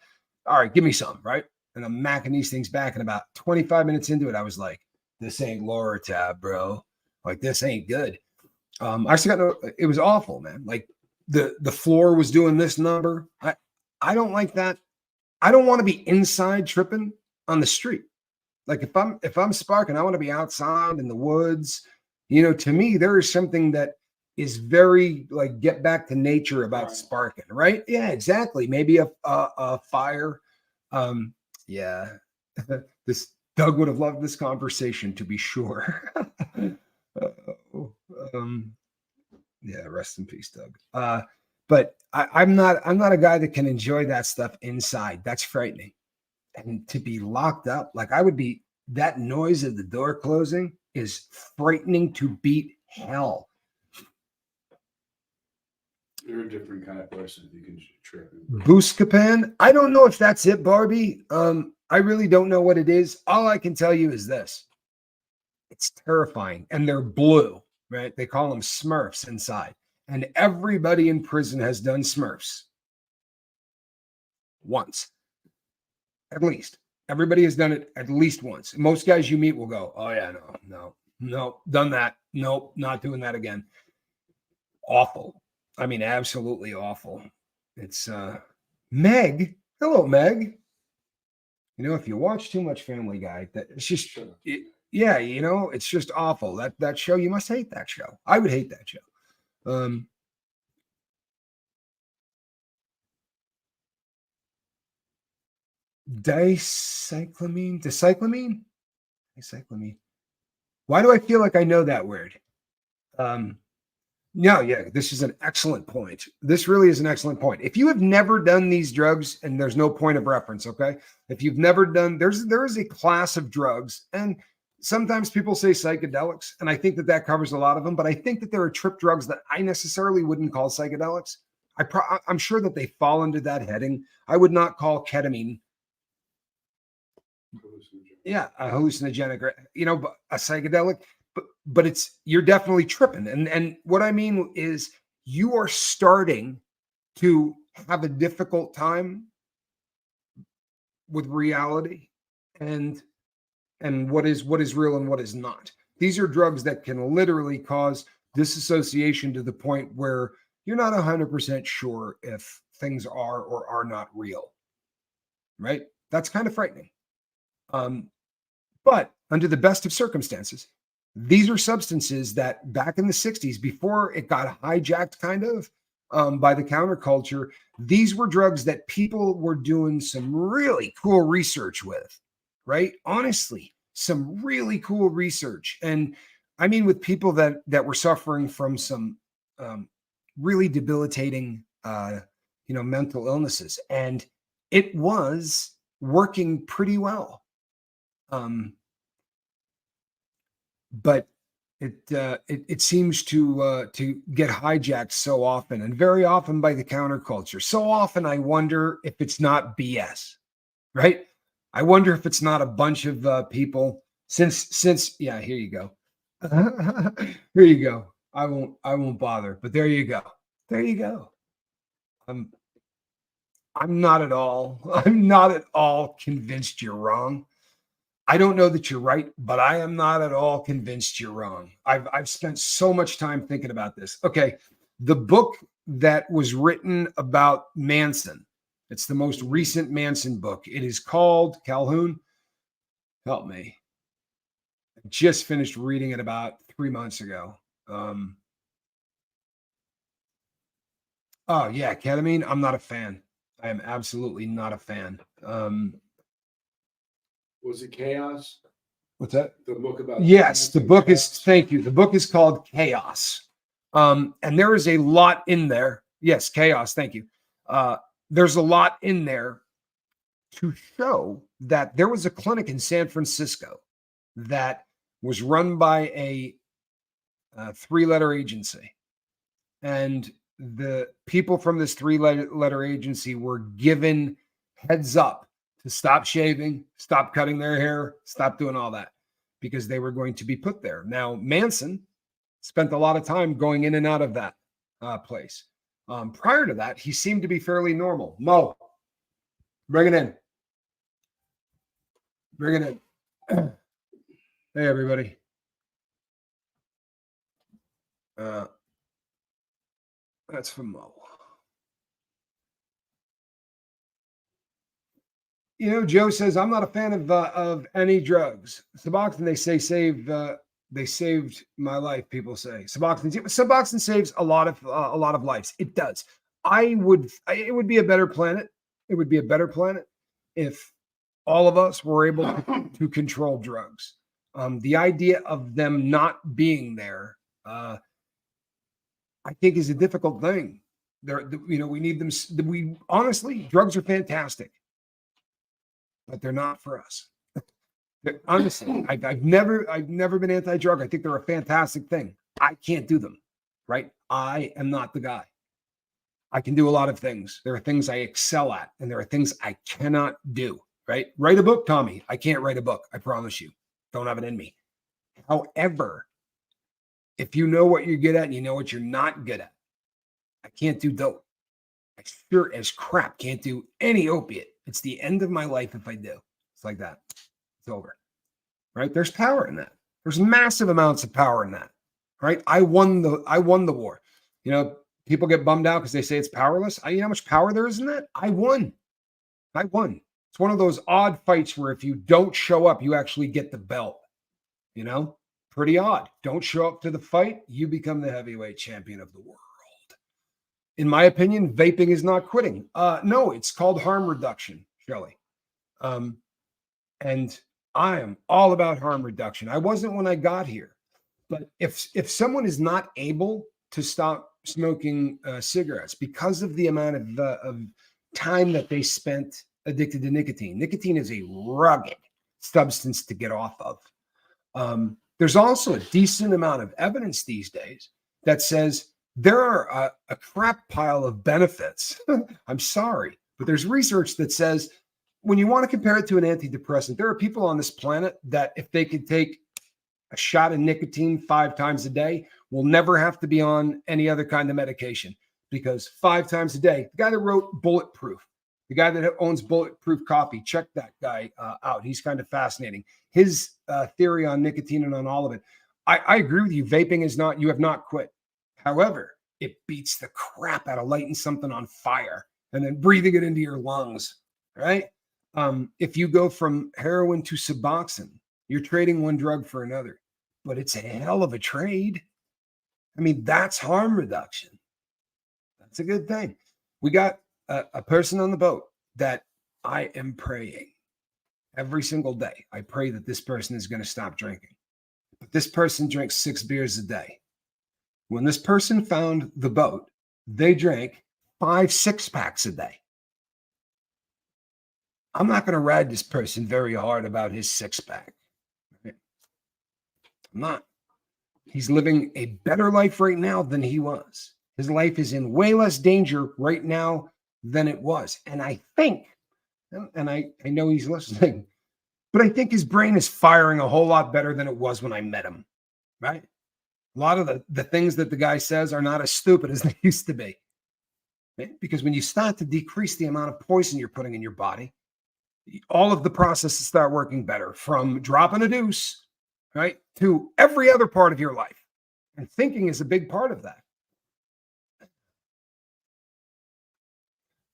[SPEAKER 2] All right, give me some, right? And I'm macking these things back. And about 25 minutes into it, I was like, this ain't Loratab, bro. Like, this ain't good. I actually it was awful, man. Like the floor was doing this number. I don't like that. I don't want to be inside tripping on the street. Like if I'm sparking, I want to be outside in the woods. To me, there is something that is very like get back to nature about sparking, right? Yeah, exactly. Maybe a fire. Yeah, this Doug would have loved this conversation to be sure. Yeah, rest in peace, Doug. But I'm not a guy that can enjoy that stuff inside. That's frightening. And to be locked up, like that noise of the door closing is frightening to beat hell.
[SPEAKER 1] You're a different kind of person. You can trip.
[SPEAKER 2] Buscapan. I don't know if that's it, Barbie. I really don't know what it is. All I can tell you is this. It's terrifying. And they're blue, right? They call them Smurfs inside. And everybody in prison has done Smurfs. Once. At least. Everybody has done it at least once. Most guys you meet will go, oh yeah, no, done that. Nope, not doing that again. Awful. I mean, absolutely awful. It's Meg. Hello, Meg. If you watch too much Family Guy, it's just it's just awful. That show, you must hate that show. I would hate that show. Dicyclamine. Why do I feel like I know that word? No, yeah, this is an excellent point. This really is an excellent point. If you have never done these drugs, and there's no point of reference, okay? If you've never done, there is a class of drugs, and sometimes people say psychedelics, and I think that covers a lot of them, but I think that there are trip drugs that I necessarily wouldn't call psychedelics. I'm sure that they fall into that heading. I would not call ketamine, yeah, a hallucinogenic, but a psychedelic. But you're definitely tripping. And what I mean is you are starting to have a difficult time with reality and what is real and what is not. These are drugs that can literally cause disassociation to the point where you're not 100% sure if things are or are not real, right? That's kind of frightening. But under the best of circumstances, these are substances that back in the 60s, before it got hijacked kind of by the counterculture, these were drugs that people were doing some really cool research with, right? Honestly, some really cool research. And I mean, with people that were suffering from some really debilitating, mental illnesses. And it was working pretty well. But it seems to get hijacked so often, and very often by the counterculture. So often, I wonder if it's not BS, right? I wonder if it's not a bunch of people. Since yeah, here you go, here you go. I won't bother. But there you go. There you go. I'm not at all. I'm not at all convinced you're wrong. I don't know that you're right, but I am not at all convinced you're wrong. I've spent so much time thinking about this. Okay, the book that was written about Manson, it's the most recent Manson book. It is called, Calhoun, help me. I just finished reading it about 3 months ago. Oh yeah, ketamine. I'm not a fan. I am absolutely not a fan.
[SPEAKER 1] Was it Chaos?
[SPEAKER 2] What's that?
[SPEAKER 1] The book about
[SPEAKER 2] yes, the book is, thank you. The book is called Chaos. And there is a lot in there. Yes, Chaos, thank you. There's a lot in there to show that there was a clinic in San Francisco that was run by a 3-letter agency. And the people from this 3-letter agency were given heads up to stop shaving, stop cutting their hair, stop doing all that, because they were going to be put there. Now, Manson spent a lot of time going in and out of that place. Prior to that, he seemed to be fairly normal. Mo, bring it in. Bring it in. Hey, everybody. That's from Mo. Joe says, I'm not a fan of any drugs. Suboxone, they saved my life, people say. Suboxone saves a lot of lives. It does. It would be a better planet. It would be a better planet if all of us were able to control drugs. The idea of them not being there, I think, is a difficult thing. We need them. Honestly, drugs are fantastic, but they're not for us. Honestly, I've never been anti-drug. I think they're a fantastic thing. I can't do them, right? I am not the guy. I can do a lot of things. There are things I excel at, and there are things I cannot do, right? Write a book, Tommy. I can't write a book. I promise you. Don't have it in me. However, if you know what you're good at and you know what you're not good at, I can't do dope. I sure as crap can't do any opiate. It's the end of my life if I do. It's like that. It's over. Right? There's power in that. There's massive amounts of power in that. Right? I won the war. People get bummed out because they say it's powerless. You know how much power there is in that? I won. It's one of those odd fights where if you don't show up, you actually get the belt. Pretty odd. Don't show up to the fight, you become the heavyweight champion of the world. In my opinion, vaping is not quitting. No, it's called harm reduction, Shelley. And I am all about harm reduction. I wasn't when I got here, but if someone is not able to stop smoking cigarettes because of the amount of time that they spent addicted to nicotine. Nicotine is a rugged substance to get off of. There's also a decent amount of evidence these days that says there are a crap pile of benefits. I'm sorry, but there's research that says when you want to compare it to an antidepressant, there are people on this planet that if they could take a shot of nicotine 5 times a day, will never have to be on any other kind of medication, because 5 times a day, the guy that wrote Bulletproof, the guy that owns Bulletproof Coffee, check that guy out. He's kind of fascinating. His theory on nicotine and on all of it. I agree with you. Vaping is not, you have not quit. However, it beats the crap out of lighting something on fire and then breathing it into your lungs, right? If you go from heroin to Suboxone, you're trading one drug for another, but it's a hell of a trade. I mean, that's harm reduction. That's a good thing. We got a person on the boat that I am praying every single day. I pray that this person is going to stop drinking. But this person drinks 6 beers a day. When this person found the boat, they drank 5 6-packs a day. I'm not going to ride this person very hard about his 6-pack. I'm not. He's living a better life right now than he was. His life is in way less danger right now than it was. And I think, and I know he's listening, but I think his brain is firing a whole lot better than it was when I met him, right? A lot of the things that the guy says are not as stupid as they used to be. Right? Because when you start to decrease the amount of poison you're putting in your body, all of the processes start working better, from dropping a deuce, right, to every other part of your life. And thinking is a big part of that.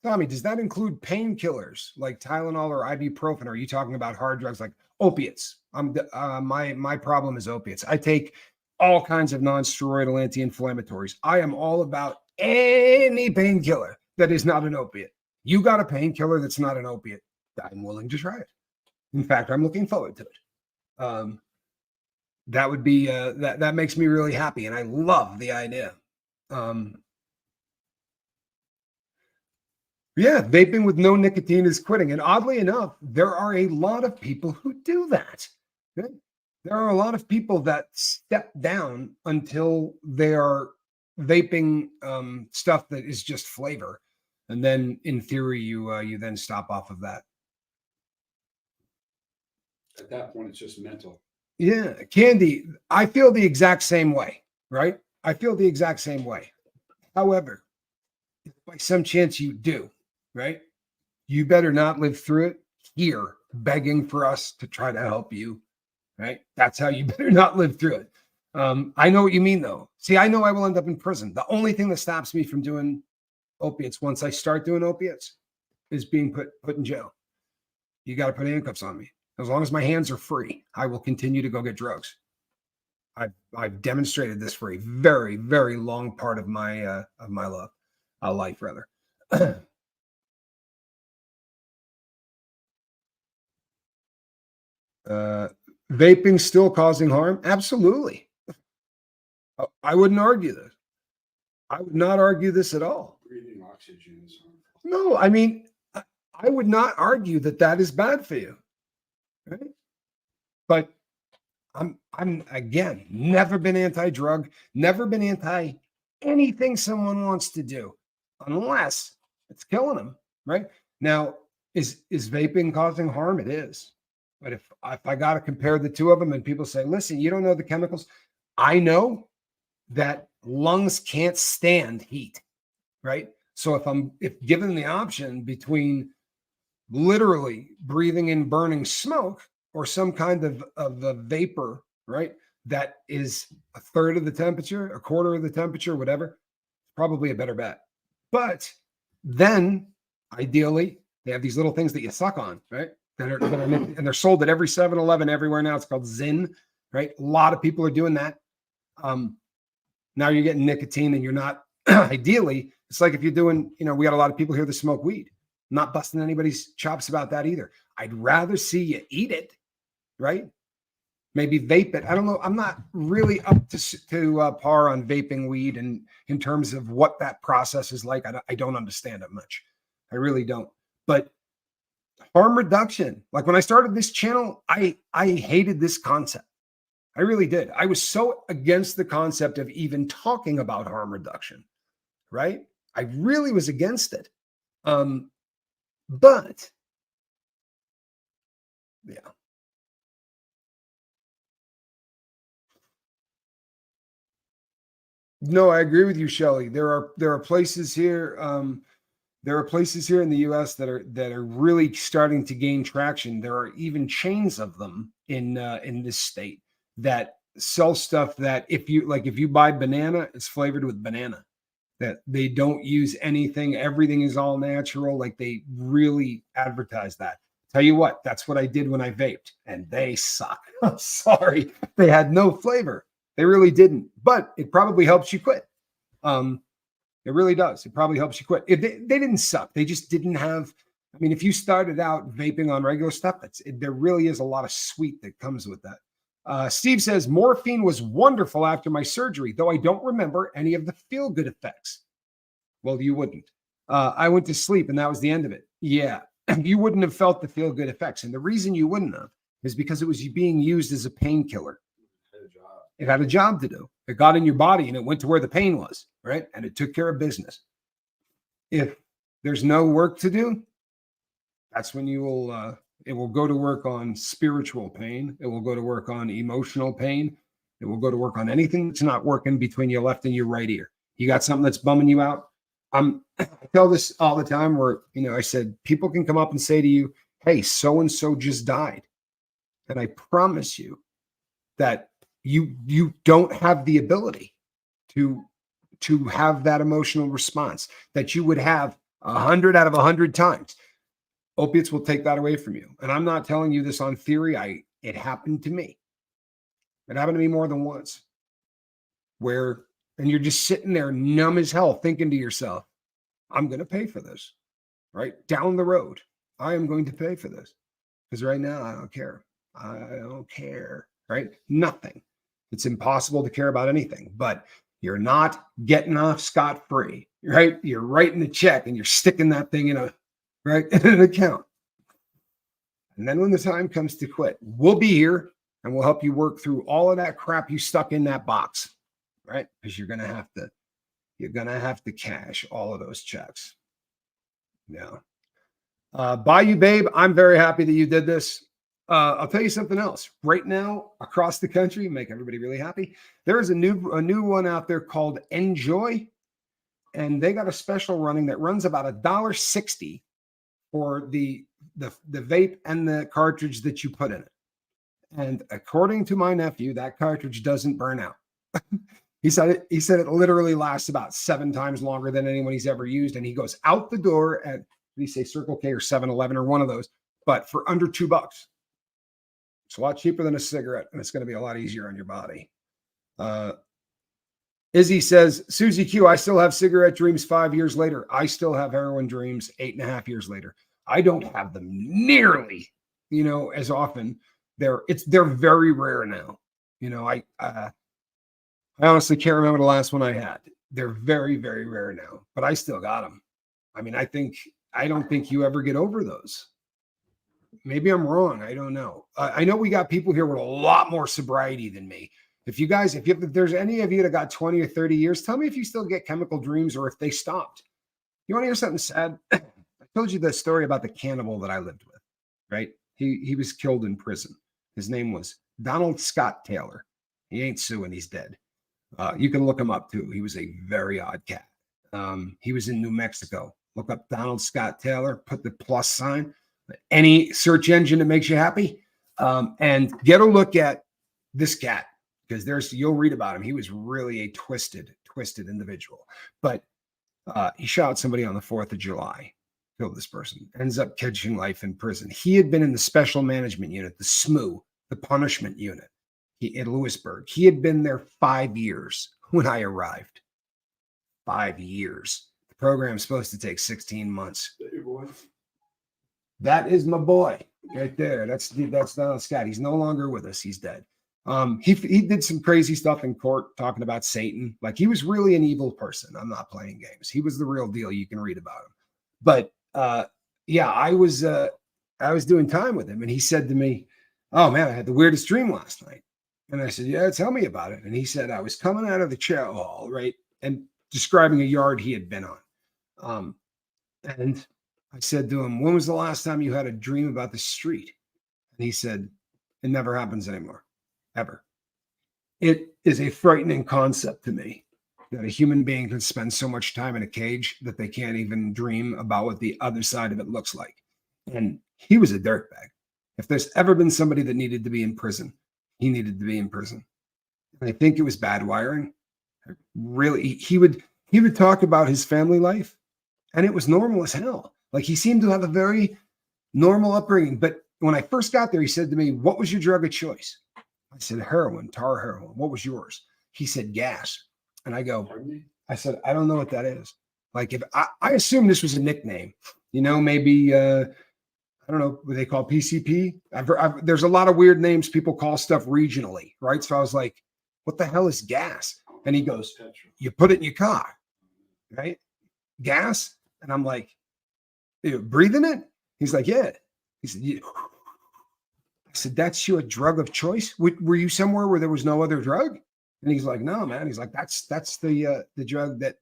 [SPEAKER 2] Tommy, does that include painkillers like Tylenol or ibuprofen? Or are you talking about hard drugs like opiates? My problem is opiates. I take all kinds of non-steroidal anti-inflammatories. I am all about any painkiller that is not an opiate. You got a painkiller that's not an opiate, I'm willing to try it. In fact, I'm looking forward to it. That would be that makes me really happy, and I love the idea. Yeah, vaping with no nicotine is quitting. And oddly enough, there are a lot of people who do that. There are a lot of people that step down until they are vaping stuff that is just flavor. And then in theory, you then stop off of that.
[SPEAKER 1] At that point, it's just mental.
[SPEAKER 2] Yeah, Candy, I feel the exact same way, right? I feel the exact same way. However, if by some chance you do, right, you better not live through it here begging for us to try to help you, right? That's how you better not live through it. I know what you mean, though. See, I know I will end up in prison. The only thing that stops me from doing opiates once I start doing opiates is being put in jail. You got to put handcuffs on me. As long as my hands are free, I will continue to go get drugs. I've demonstrated this for a very, very long part of my life, rather. Vaping still causing harm? Absolutely. I wouldn't argue this. I would not argue this at all.
[SPEAKER 1] Breathing oxygen is harmful.
[SPEAKER 2] No, I mean, I would not argue that that is bad for you. Right? But I'm again, never been anti-drug, never been anti anything someone wants to do, unless it's killing them, right? Now, is vaping causing harm? It is. But if I got to compare the two of them and people say, listen, you don't know the chemicals, I know that lungs can't stand heat, right? So if given the option between literally breathing in burning smoke or some kind of a vapor, right, that is a third of the temperature, a quarter of the temperature, whatever, probably a better bet. But then ideally they have these little things that you suck on, right, that are and they're sold at every 7-Eleven everywhere now. It's called Zyn, right? A lot of people are doing that. Now you're getting nicotine and you're not ideally, it's like if you're doing, we got a lot of people here that smoke weed. not busting anybody's chops about that either. I'd rather see you eat it, right? Maybe vape it. I don't know. I'm not really up to par on vaping weed and in terms of what that process is like. I don't understand it much. I really don't. But harm reduction, like when I started this channel, I hated this concept. I really did. I was so against the concept of even talking about harm reduction, right? I really was against it. But yeah. No, I agree with you, Shelley. There are places here. There are places here in the U.S. that are really starting to gain traction. There are even chains of them in this state that sell stuff that if you buy banana, it's flavored with banana. That they don't use anything. Everything is all natural. Like they really advertise that. Tell you what, that's what I did when I vaped, and they suck. I'm sorry, they had no flavor. They really didn't. But it probably helps you quit. It really does. It probably helps you quit. If they didn't suck. They just didn't have. I mean, if you started out vaping on regular stuff, there really is a lot of sweet that comes with that. Steve says, morphine was wonderful after my surgery, though I don't remember any of the feel-good effects. Well, you wouldn't. I went to sleep and that was the end of it. Yeah, you wouldn't have felt the feel-good effects. And the reason you wouldn't have is because it was being used as a painkiller. It had a job to do. It got in your body and it went to where the pain was, right? And it took care of business. If there's no work to do, that's when you will, it will go to work on spiritual pain. It will go to work on emotional pain. It will go to work on anything that's not working between your left and your right ear. You got something that's bumming you out. I tell this all the time where, I said, people can come up and say to you, hey, so-and-so just died. And I promise you that you don't have the ability to have that emotional response that you would have 100 out of 100 times. Opiates will take that away from you. And I'm not telling you this on theory. It happened to me. It happened to me more than once and you're just sitting there numb as hell thinking to yourself, I'm going to pay for this, right? Down the road, I am going to pay for this because right now I don't care. I don't care, right? Nothing. It's impossible to care about anything, but you're not getting off scot-free, right? You're writing a check and you're sticking that thing in an account. And then when the time comes to quit, we'll be here and we'll help you work through all of that crap you stuck in that box, right? Because you're going to have to cash all of those checks. Yeah. Bye, you babe. I'm very happy that you did this. I'll tell you something else. Right now, across the country, make everybody really happy. There is a new one out there called Enjoy, and they got a special running that runs about $1.60 for the vape and the cartridge that you put in it. And according to my nephew, that cartridge doesn't burn out. He said it literally lasts about 7 times longer than anyone he's ever used, and he goes out the door at, did he say Circle K or 7-Eleven or one of those, but for under $2. It's a lot cheaper than a cigarette, and it's going to be a lot easier on your body. Izzy says, Susie Q, I still have cigarette dreams 5 years later. I still have heroin dreams 8.5 years later. I don't have them nearly, as often. They're very rare now. I honestly can't remember the last one I had. They're very, very rare now, but I still got them. I mean, I don't think you ever get over those. Maybe I'm wrong. I don't know. I know we got people here with a lot more sobriety than me. If there's any of you that got 20 or 30 years, tell me if you still get chemical dreams or if they stopped. You want to hear something sad? I told you the story about the cannibal that I lived with, right? He was killed in prison. His name was Donald Scott Taylor. He ain't suing. He's dead. You can look him up too. He was a very odd cat. He was in New Mexico. Look up Donald Scott Taylor, put the plus sign, any search engine that makes you happy, and get a look at this cat because you'll read about him. He was really a twisted individual, but he shot somebody on the 4th of July, killed this person, ends up catching life in prison. He had been in the special management unit, the SMU, the punishment unit. In Lewisburg. He had been there 5 years when I arrived. 5 years. The program's supposed to take 16 months. That is my boy right there. That's Donald Scott. He's no longer with us. He's dead. He did some crazy stuff in court talking about Satan. Like, he was really an evil person. I'm not playing games. He was the real deal. You can read about him. But yeah, I was doing time with him, and he said to me, "Oh man, I had the weirdest dream last night." And I said, "Yeah, tell me about it." And he said, "I was coming out of the chow hall, right, and describing a yard he had been on." And I said to him, "When was the last time you had a dream about the street?" And he said, "It never happens anymore, ever." It is a frightening concept to me that a human being can spend so much time in a cage that they can't even dream about what the other side of it looks like. And he was a dirtbag. If there's ever been somebody that needed to be in prison, he needed to be in prison. And I think it was bad wiring. Really, he would talk about his family life, and it was normal as hell. Like, he seemed to have a very normal upbringing. But when I first got there, he said to me, "What was your drug of choice?" I said, "Heroin, tar heroin." "What was yours?" He said, "Gas." And I said, "I don't know what that is." Like, if I assume this was a nickname, maybe, I don't know what they call PCP. There's a lot of weird names people call stuff regionally, right? So I was like, "What the hell is gas?" And he goes, "You put it in your car, right? Gas." And I'm like, "You breathing it?" He's like, "Yeah." He said, "Yeah." I said, "That's your drug of choice? Were you somewhere where there was no other drug?" And he's like, "No, man." He's like, that's the drug that."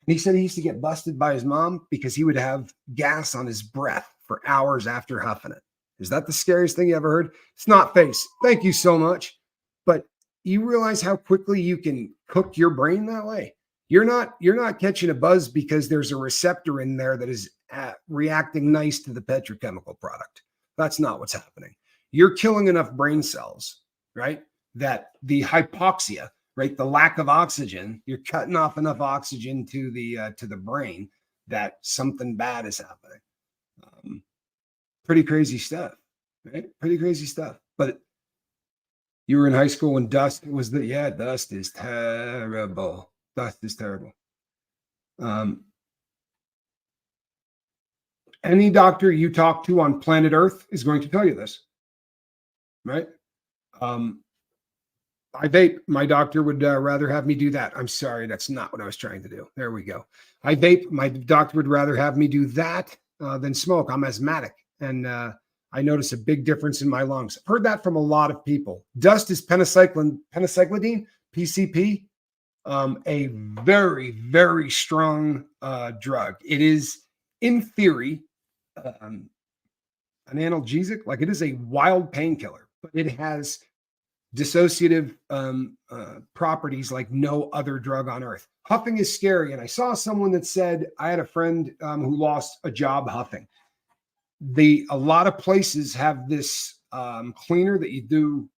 [SPEAKER 2] And he said he used to get busted by his mom because he would have gas on his breath for hours after huffing it. Is that the scariest thing you ever heard? It's not face. Thank you so much. But you realize how quickly you can cook your brain that way. You're not catching a buzz because there's a receptor in there that is reacting nice to the petrochemical product. That's not what's happening. You're killing enough brain cells, right? That the hypoxia, right, the lack of oxygen, you're cutting off enough oxygen to the brain that something bad is happening. Pretty crazy stuff, right? Pretty crazy stuff. But you were in high school when dust was dust is terrible. Dust is terrible. Any doctor you talk to on planet Earth is going to tell you this, right? I vape. My doctor would rather have me do that. I'm sorry, that's not what I was trying to do. There we go. I vape. My doctor would rather have me do that than smoke. I'm asthmatic, and I notice a big difference in my lungs. I've heard that from a lot of people. Dust is penicillin, PCP, a very, very strong drug. It is, in theory, an analgesic. Like, it is a wild painkiller, but it has dissociative properties like no other drug on earth. Huffing is scary. And I saw someone that said, I had a friend who lost a job huffing. A lot of places have this cleaner that you do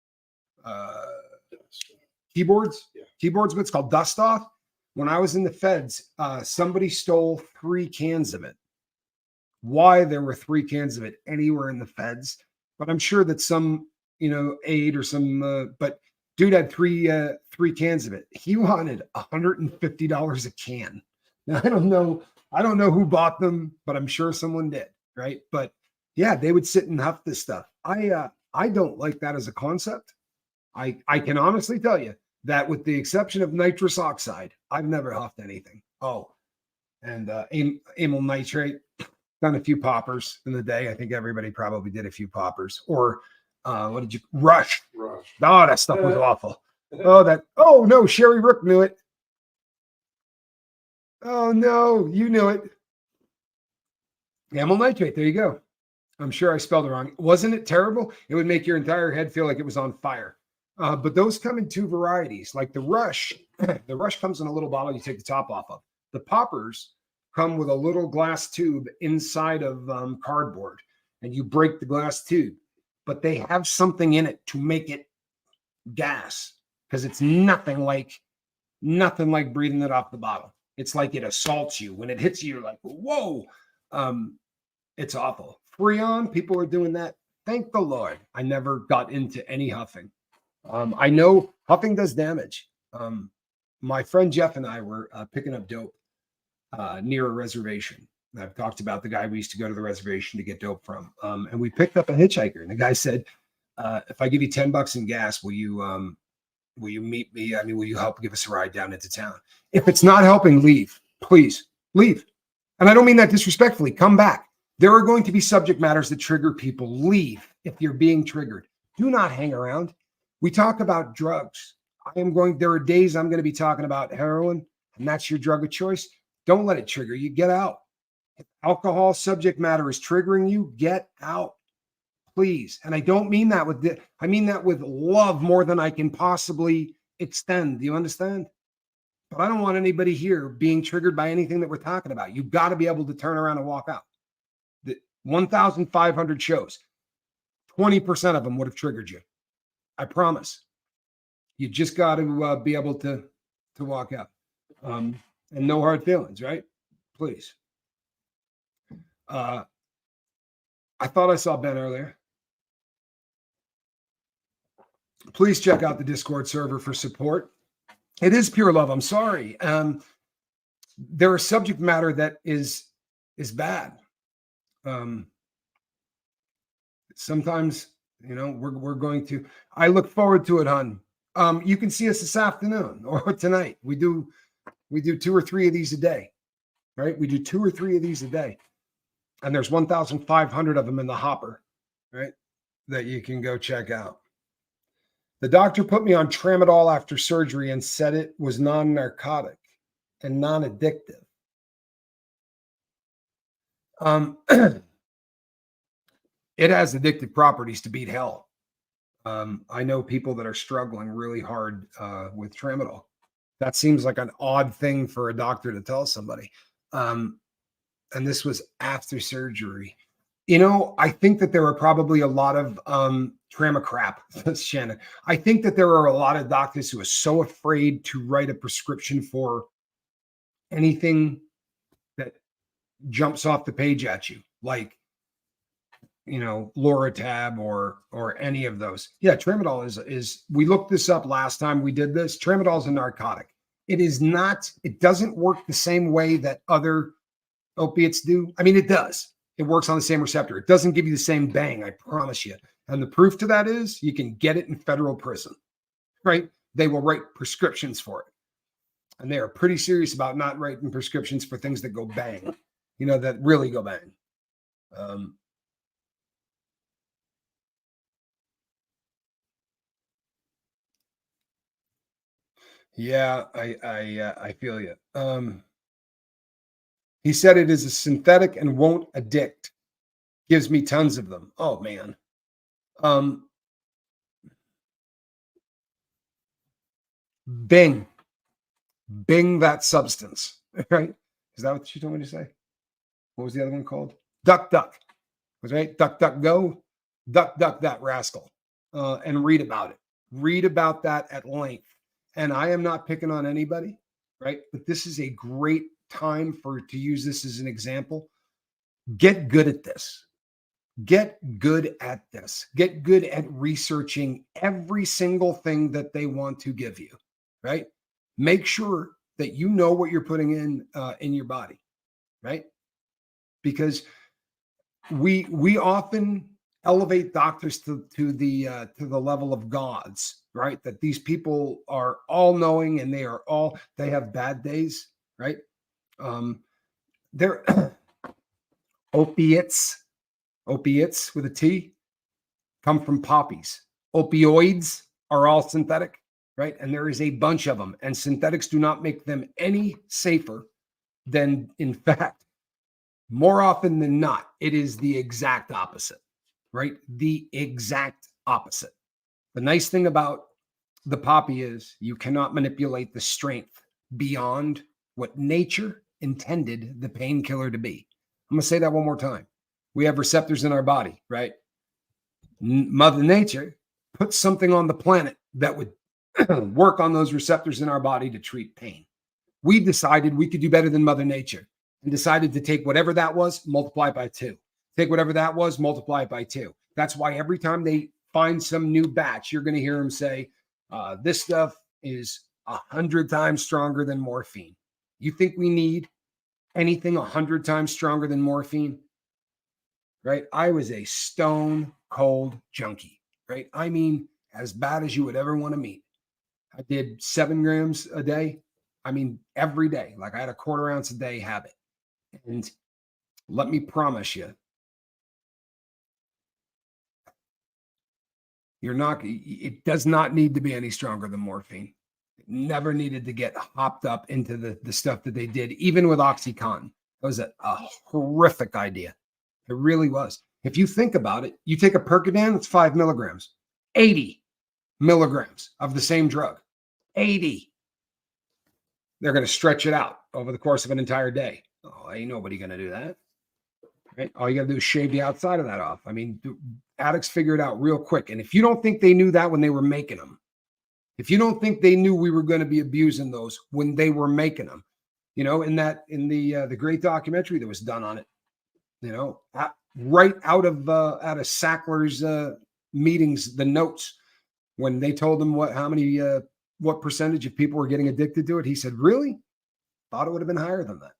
[SPEAKER 2] keyboards, but it's called Dust Off. When I was in the feds, somebody stole 3 cans of it. Why there were 3 cans of it anywhere in the feds, but I'm sure that some, aid or some, but dude had 3 cans of it. He wanted $150 a can. Now, I don't know who bought them, but I'm sure someone did, right? But yeah, they would sit and huff this stuff. I don't like that as a concept. I can honestly tell you that, with the exception of nitrous oxide, I've never huffed anything. Oh, and amyl nitrate, done a few poppers in the day. I think everybody probably did a few poppers. Or Rush. Oh, that stuff was awful. Oh no, Sherry Rook knew it. Oh no, you knew it. Amyl nitrate, there you go. I'm sure I spelled it wrong. Wasn't it terrible? It would make your entire head feel like it was on fire. But those come in 2 varieties. Like the Rush, the Rush comes in a little bottle you take the top off of. The poppers come with a little glass tube inside of cardboard, and you break the glass tube. But they have something in it to make it gas, because it's nothing like breathing it off the bottle. It's like it assaults you. When it hits you, you're like, whoa. It's awful. Freon, people are doing that. Thank the Lord. I never got into any huffing. I know huffing does damage. My friend Jeff and I were picking up dope near a reservation, I've talked about the guy we used to go to the reservation to get dope from. And we picked up a hitchhiker, and the guy said, if I give you $10 in gas, will you meet me? I mean, will you help give us a ride down into town? If it's not helping, leave. Please leave. And I don't mean that disrespectfully. Come back. There are going to be subject matters that trigger people. Leave if you're being triggered. Do not hang around. We talk about drugs. There are days I'm going to be talking about heroin, and that's your drug of choice. Don't let it trigger you. Get out. If alcohol subject matter is triggering you, get out, please. And I don't mean that I mean that with love more than I can possibly extend. Do you understand? But I don't want anybody here being triggered by anything that we're talking about. You've got to be able to turn around and walk out. The 1,500 shows, 20% of them would have triggered you. I promise. You just got to be able to walk out. And no hard feelings, right? Please. I thought I saw Ben earlier. Please check out the Discord server for support. It is pure love. I'm sorry. There is subject matter that is bad. Sometimes, we're going to. I look forward to it, hon. You can see us this afternoon or tonight. We do 2 or 3 of these a day, right? We do 2 or 3 of these a day, and there's 1,500 of them in the hopper, right? That you can go check out. The doctor put me on tramadol after surgery and said it was non-narcotic and non-addictive. It has addictive properties to beat hell. I know people that are struggling really hard with tramadol. That seems like an odd thing for a doctor to tell somebody. And this was after surgery. I think that there are probably a lot of trauma crap, Shannon. I think that there are a lot of doctors who are so afraid to write a prescription for anything that jumps off the page at you, like, Loratab or any of those. Yeah, tramadol is we looked this up last time we did this. Tramadol is a narcotic. It doesn't work the same way that other opiates do. I mean, it does. It works on the same receptor. It doesn't give you the same bang, I promise you. And the proof to that is you can get it in federal prison, right? They will write prescriptions for it. And they are pretty serious about not writing prescriptions for things that go bang, that really go bang. Yeah, I feel you. He said it is a synthetic and won't addict. Gives me tons of them. Oh man. Bing that substance, right? Is that what she told me to say? What was the other one called? Duck. Was right? Duck, go. Duck, that rascal. And read about it. Read about that at length. And I am not picking on anybody, right? But this is a great time to use this as an example. Get good at this. Get good at this. Get good at researching every single thing that they want to give you, right? Make sure that you know what you're putting in your body, right? Because we often elevate doctors to the level of gods, right? That these people are all knowing and they have bad days, right? They're opiates with a T come from poppies. Opioids are all synthetic, right? And there is a bunch of them, and synthetics do not make them any safer than, in fact, more often than not, it is the exact opposite, right? The exact opposite. The nice thing about the poppy is you cannot manipulate the strength beyond what nature intended the painkiller to be. I'm going to say that one more time. We have receptors in our body, right? Mother Nature put something on the planet that would work on those receptors in our body to treat pain. We decided we could do better than Mother Nature and decided to take whatever that was, multiply it by 2. Take whatever that was, multiply it by 2. That's why every time they find some new batch, you're going to hear them say, this stuff is 100 times stronger than morphine. You think we need anything 100 times stronger than morphine, right? I was a stone cold junkie, right? I mean, as bad as you would ever want to meet. I did 7 grams a day. I mean, every day. Like I had a 1/4 ounce a day habit. And let me promise you, it does not need to be any stronger than morphine. It never needed to get hopped up into the stuff that they did, even with OxyContin. It was a horrific idea. It really was. If you think about it, you take a Percodan, it's 5 milligrams, 80 milligrams of the same drug, 80. They're going to stretch it out over the course of an entire day. Oh, ain't nobody going to do that. Right? All you got to do is shave the outside of that off. I mean, addicts figure it out real quick. And if you don't think they knew that when they were making them, if you don't think they knew we were going to be abusing those when they were making them, in the great documentary that was done on it, right out of Sackler's meetings, the notes, when they told him what percentage of people were getting addicted to it, he said, really? Thought it would have been higher than that.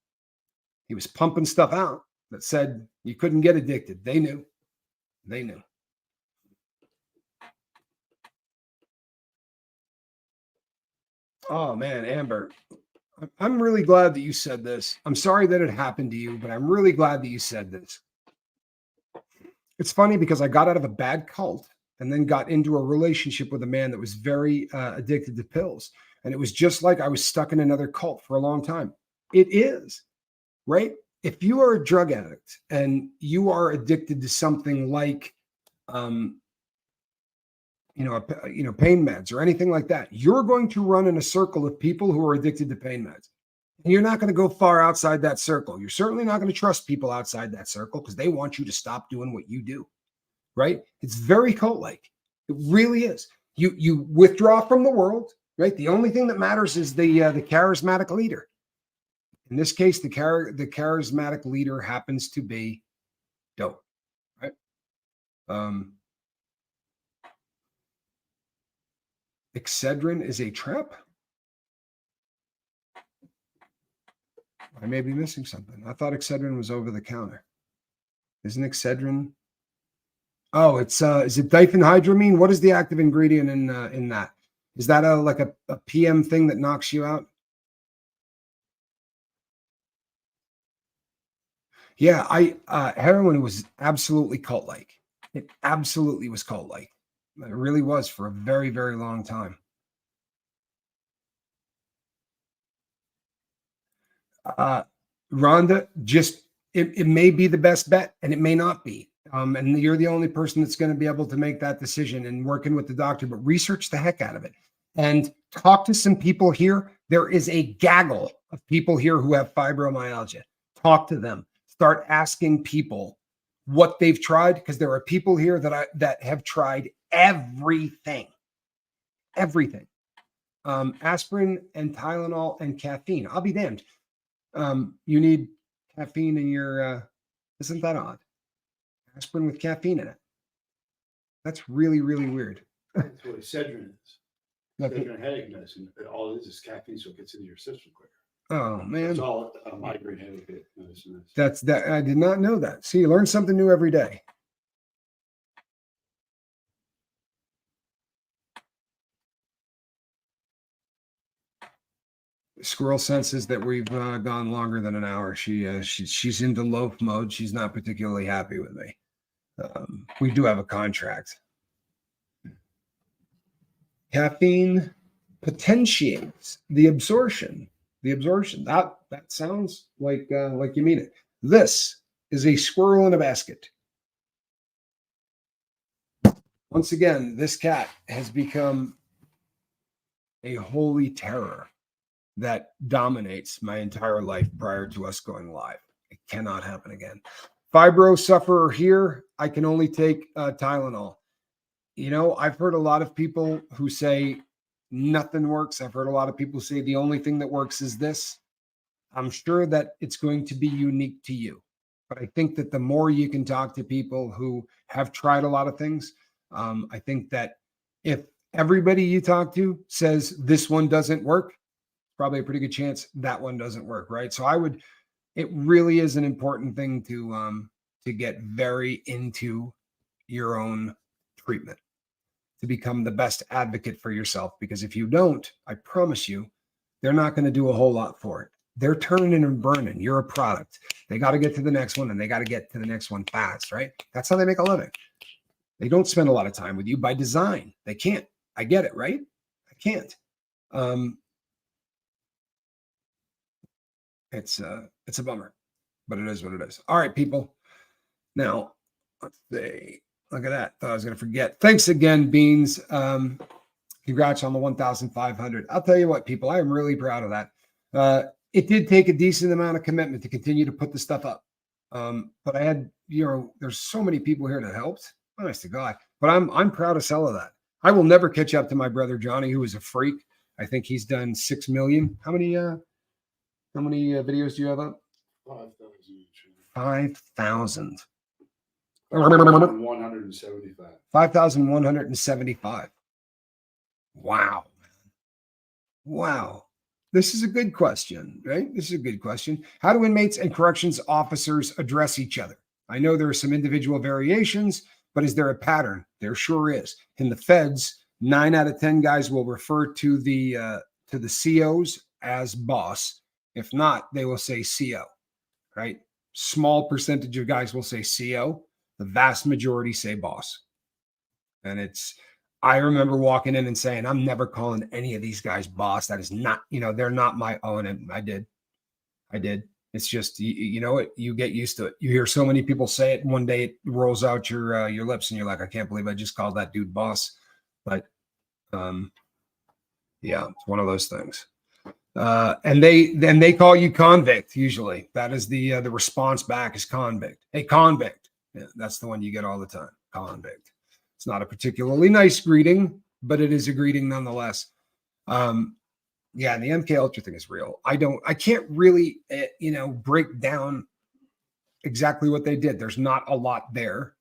[SPEAKER 2] He was pumping stuff out that said you couldn't get addicted. They knew. Oh man, Amber, I'm really glad that you said this. I'm sorry that it happened to you, but I'm really glad that you said this. It's funny because I got out of a bad cult and then got into a relationship with a man that was very addicted to pills. And it was just like I was stuck in another cult for a long time. It is, right? If you are a drug addict and you are addicted to something like, pain meds or anything like that, you're going to run in a circle of people who are addicted to pain meds. And you're not going to go far outside that circle. You're certainly not going to trust people outside that circle because they want you to stop doing what you do, right? It's very cult-like. It really is. You withdraw from the world, right? The only thing that matters is the charismatic leader. In this case, the charismatic leader happens to be dope, right? Excedrin is a trap. I may be missing something. I thought Excedrin was over the counter. Isn't Excedrin? Oh, it's is it diphenhydramine? What is the active ingredient in that? Is that a PM thing that knocks you out? Yeah, heroin was absolutely cult-like. It absolutely was cult-like. It really was for a very, very long time. Rhonda, it may be the best bet and it may not be. And you're the only person that's going to be able to make that decision and working with the doctor, but research the heck out of it and talk to some people here. There is a gaggle of people here who have fibromyalgia. Talk to them. Start asking people what they've tried, because there are people here that have tried everything. Aspirin and Tylenol and caffeine. I'll be damned. You need caffeine in your, isn't that odd? Aspirin with caffeine in it. That's really, really weird.
[SPEAKER 1] That's what Excedrin is. Excedrin headache medicine. All it is caffeine, so it gets into your system quicker.
[SPEAKER 2] Oh man,
[SPEAKER 1] it's all a migraine headache medicine.
[SPEAKER 2] That's that. I did not know that. See, you learn something new every day. Squirrel senses that we've gone longer than an hour. She's into loaf mode. She's not particularly happy with me. We do have a contract. Caffeine potentiates the absorption. That sounds like you mean it. This is a squirrel in a basket. Once again, this cat has become a holy terror that dominates my entire life prior to us going live. It cannot happen again. Fibro sufferer here, I can only take Tylenol. I've heard a lot of people who say nothing works. I've heard a lot of people say the only thing that works is this. I'm sure that it's going to be unique to you. But I think that the more you can talk to people who have tried a lot of things, I think that if everybody you talk to says this one doesn't work, probably a pretty good chance that one doesn't work, right? So I would it really is an important thing to get very into your own treatment, to become the best advocate for yourself. Because if you don't, I promise you, they're not going to do a whole lot for it. They're turning and burning. You're a product. They got to get to the next one, and they got to get to the next one fast, right? That's how they make a living. They don't spend a lot of time with you by design. They can't. I get it, right? I can't. It's a bummer, but it is what it is. All right, people. Now, let's see. Look at that. Thought I was going to forget. Thanks again, Beans. Congrats on the 1,500. I'll tell you what, people, I am really proud of that. It did take a decent amount of commitment to continue to put the stuff up. But I had, there's so many people here that helped. Honest to God. But I'm proud as hell of that. I will never catch up to my brother Johnny, who is a freak. I think he's done 6 million. How many videos do you have up? 5,000.
[SPEAKER 1] 5,175.
[SPEAKER 2] 5,175. Wow. Wow. This is a good question, right? This is a good question. How do inmates and corrections officers address each other? I know there are some individual variations, but is there a pattern? There sure is. In the feds, 9 out of 10 guys will refer to the COs as boss. If not, they will say CO, right? Small percentage of guys will say CO. The vast majority say boss. And I remember walking in and saying, I'm never calling any of these guys boss. That is not, they're not my own. And I did. It's just, you get used to it. You hear so many people say it. And one day it rolls out your lips and you're like, I can't believe I just called that dude boss. But yeah, it's one of those things. And they call you convict. Usually that is the response back is convict. Hey, convict. Yeah, that's the one you get all the time. Convict. It's not a particularly nice greeting, but it is a greeting nonetheless. Yeah, and the MK Ultra thing is real. I can't really, break down exactly what they did. There's not a lot there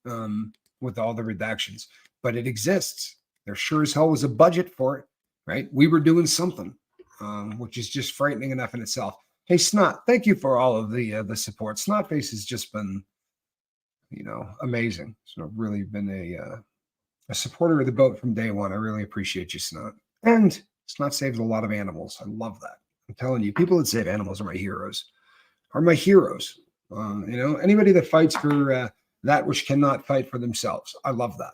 [SPEAKER 2] with all the redactions, but it exists. There sure as hell was a budget for it, right? We were doing something, which is just frightening enough in itself. Hey, Snot, thank you for all of the support. Snotface has just been, amazing. So I've really been a supporter of the boat from day one. I really appreciate you, Snot. And Snot saves a lot of animals. I love that. I'm telling you, people that save animals are my heroes. Anybody that fights for that which cannot fight for themselves. I love that.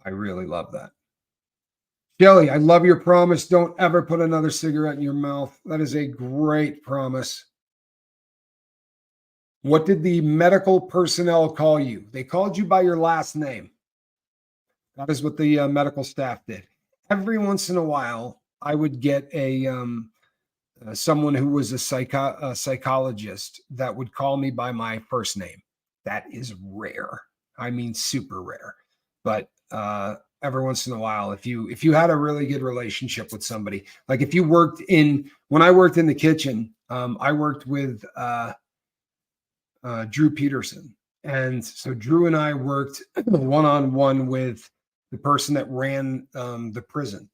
[SPEAKER 2] I really love that. Shelly, I love your promise. Don't ever put another cigarette in your mouth. That is a great promise. What did the medical personnel call you? They called you by your last name. That is what the medical staff did. Every once in a while, I would get someone who was a psychologist that would call me by my first name. That is rare. I mean, super rare. But every once in a while, if you had a really good relationship with somebody, like if you when I worked in the kitchen, I worked with Drew Peterson. And so Drew and I worked one-on-one with the person that ran the prison.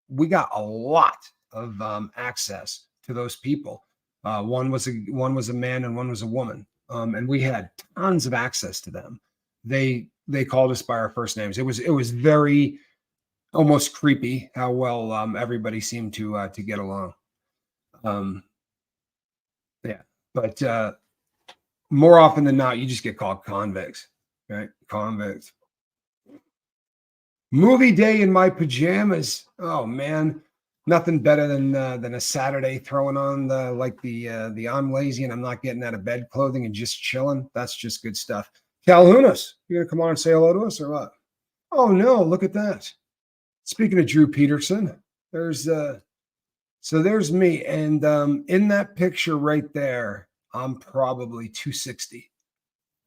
[SPEAKER 2] We got a lot of access to those people. One was a man and one was a woman. And we had tons of access to them. They called us by our first names. It was very almost creepy how well everybody seemed to get along. Yeah, but more often than not, you just get called convicts, right? Convicts. Movie day in my pajamas. Oh man, nothing better than a Saturday throwing on the I'm lazy and I'm not getting out of bed clothing and just chilling. That's just good stuff. Calhounas, you gonna come on and say hello to us or what? Oh no, look at that. Speaking of Drew Peterson, there's me, and in that picture right there, I'm probably 260.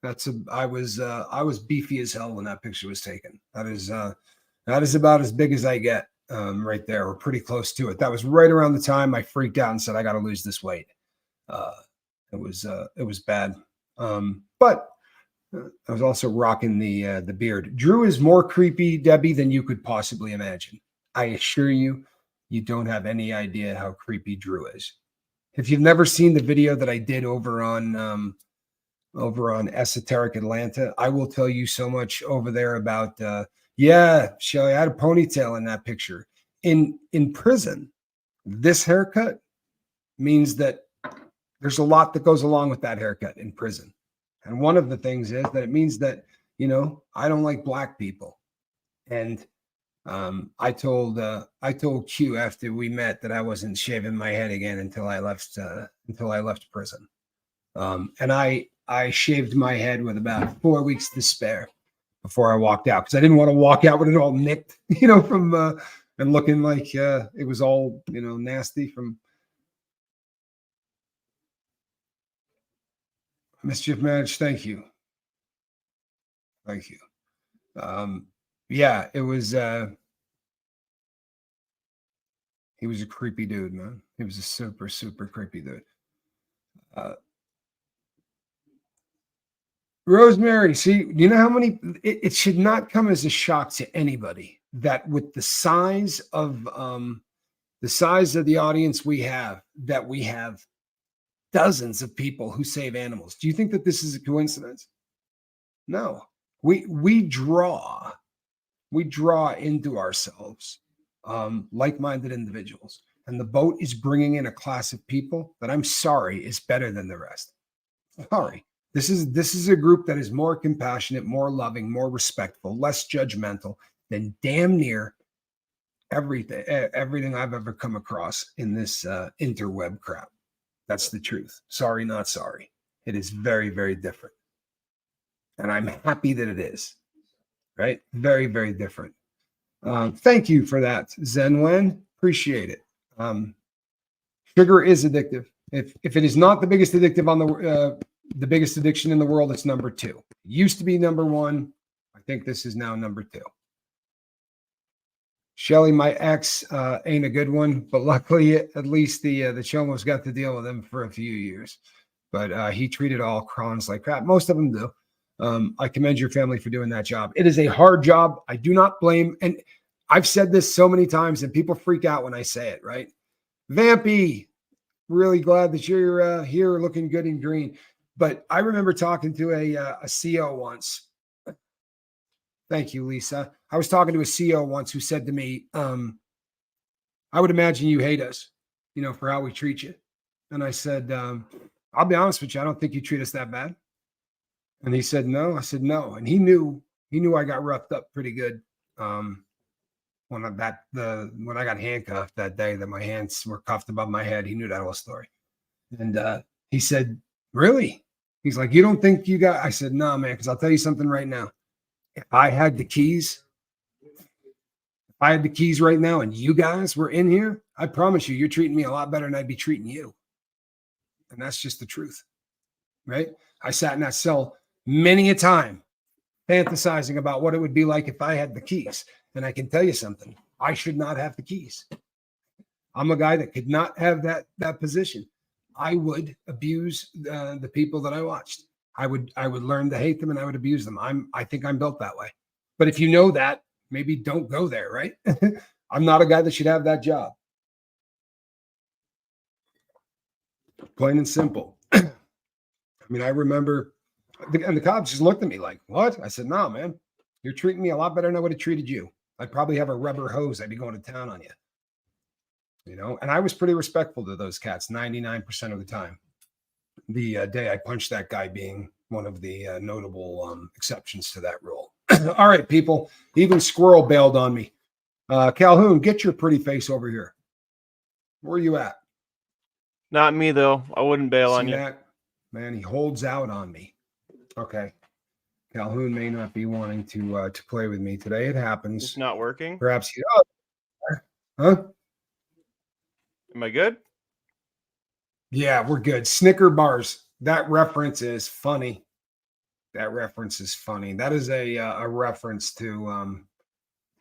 [SPEAKER 2] I was beefy as hell when that picture was taken. That is about as big as I get right there. We're pretty close to it. That was right around the time I freaked out and said I got to lose this weight. It was bad, but I was also rocking the beard. Drew is more creepy, Debbie, than you could possibly imagine. I assure you, you don't have any idea how creepy Drew is. If you've never seen the video that I did over on Esoteric Atlanta, I will tell you so much over there about yeah, Shelly, I had a ponytail in that picture. In prison, this haircut means that there's a lot that goes along with that haircut in prison. And one of the things is that it means that, you know, I don't like black people. And I told Q after we met that I wasn't shaving my head again until I left prison. And I shaved my head with about 4 weeks to spare before I walked out, because I didn't want to walk out with it all nicked, you know, from and looking like it was all, you know, nasty from Mischief Managed. Thank you. Yeah, it was he was a creepy dude, man. He was a super, super creepy dude. Rosemary, see, you know how many, it should not come as a shock to anybody that with the size of the audience we have, that we have dozens of people who save animals. Do you think that this is a coincidence? No. We draw into ourselves like-minded individuals, and the boat is bringing in a class of people that I'm sorry is better than the rest. Sorry. This is a group that is more compassionate, more loving, more respectful, less judgmental than damn near everything I've ever come across in this interweb crap. That's the truth. Sorry, not sorry. It is very, very different. And I'm happy that it is. Right? Very, very different. Thank you for that, Zenwen. Appreciate it. Sugar is addictive. If it is not the biggest addictive on the biggest addiction in the world, it's number 2. It used to be number 1. I think this is now number 2. Shelly, my ex, ain't a good one, but luckily at least the Chomos got to deal with him for a few years. But he treated all crons like crap. Most of them do. I commend your family for doing that job. It is a hard job. I do not blame. And I've said this so many times, and people freak out when I say it, right? Vampy, really glad that you're here looking good and green. But I remember talking to a CO once. Thank you, Lisa. I was talking to a CO once who said to me, I would imagine you hate us, you know, for how we treat you. And I said, I'll be honest with you, I don't think you treat us that bad. And he said, no. I said, no. And he knew I got roughed up pretty good when I got handcuffed that day, that my hands were cuffed above my head. He knew that whole story. And he said, really? He's like, you don't think you got, I said, no, man, because I'll tell you something right now. If I had the keys right now and you guys were in here, I promise you, you're treating me a lot better than I'd be treating you. And that's just the truth, right? I sat in that cell many a time fantasizing about what it would be like if I had the keys. And I can tell you something, I should not have the keys. I'm a guy that could not have that position. I would abuse the people that I watched. I would learn to hate them and I would abuse them. I think I'm built that way. But if you know that, maybe don't go there, right? I'm not a guy that should have that job. Plain and simple. I mean, I remember, and the cops just looked at me like, what? I said, no, man, you're treating me a lot better than I would have treated you. I'd probably have a rubber hose. I'd be going to town on you. You know, and I was pretty respectful to those cats 99% of the time. The day I punched that guy being one of the notable exceptions to that rule. All right, people. Even Squirrel bailed on me. Calhoun, get your pretty face over here. Where are you at?
[SPEAKER 3] Not me, though. I wouldn't bail on you.
[SPEAKER 2] That? Man, he holds out on me. Okay. Calhoun may not be wanting to play with me today. It happens.
[SPEAKER 3] It's not working?
[SPEAKER 2] Perhaps he... Oh. Huh?
[SPEAKER 3] Am I good?
[SPEAKER 2] Yeah, we're good. Snicker bars. That reference is funny. That is a reference to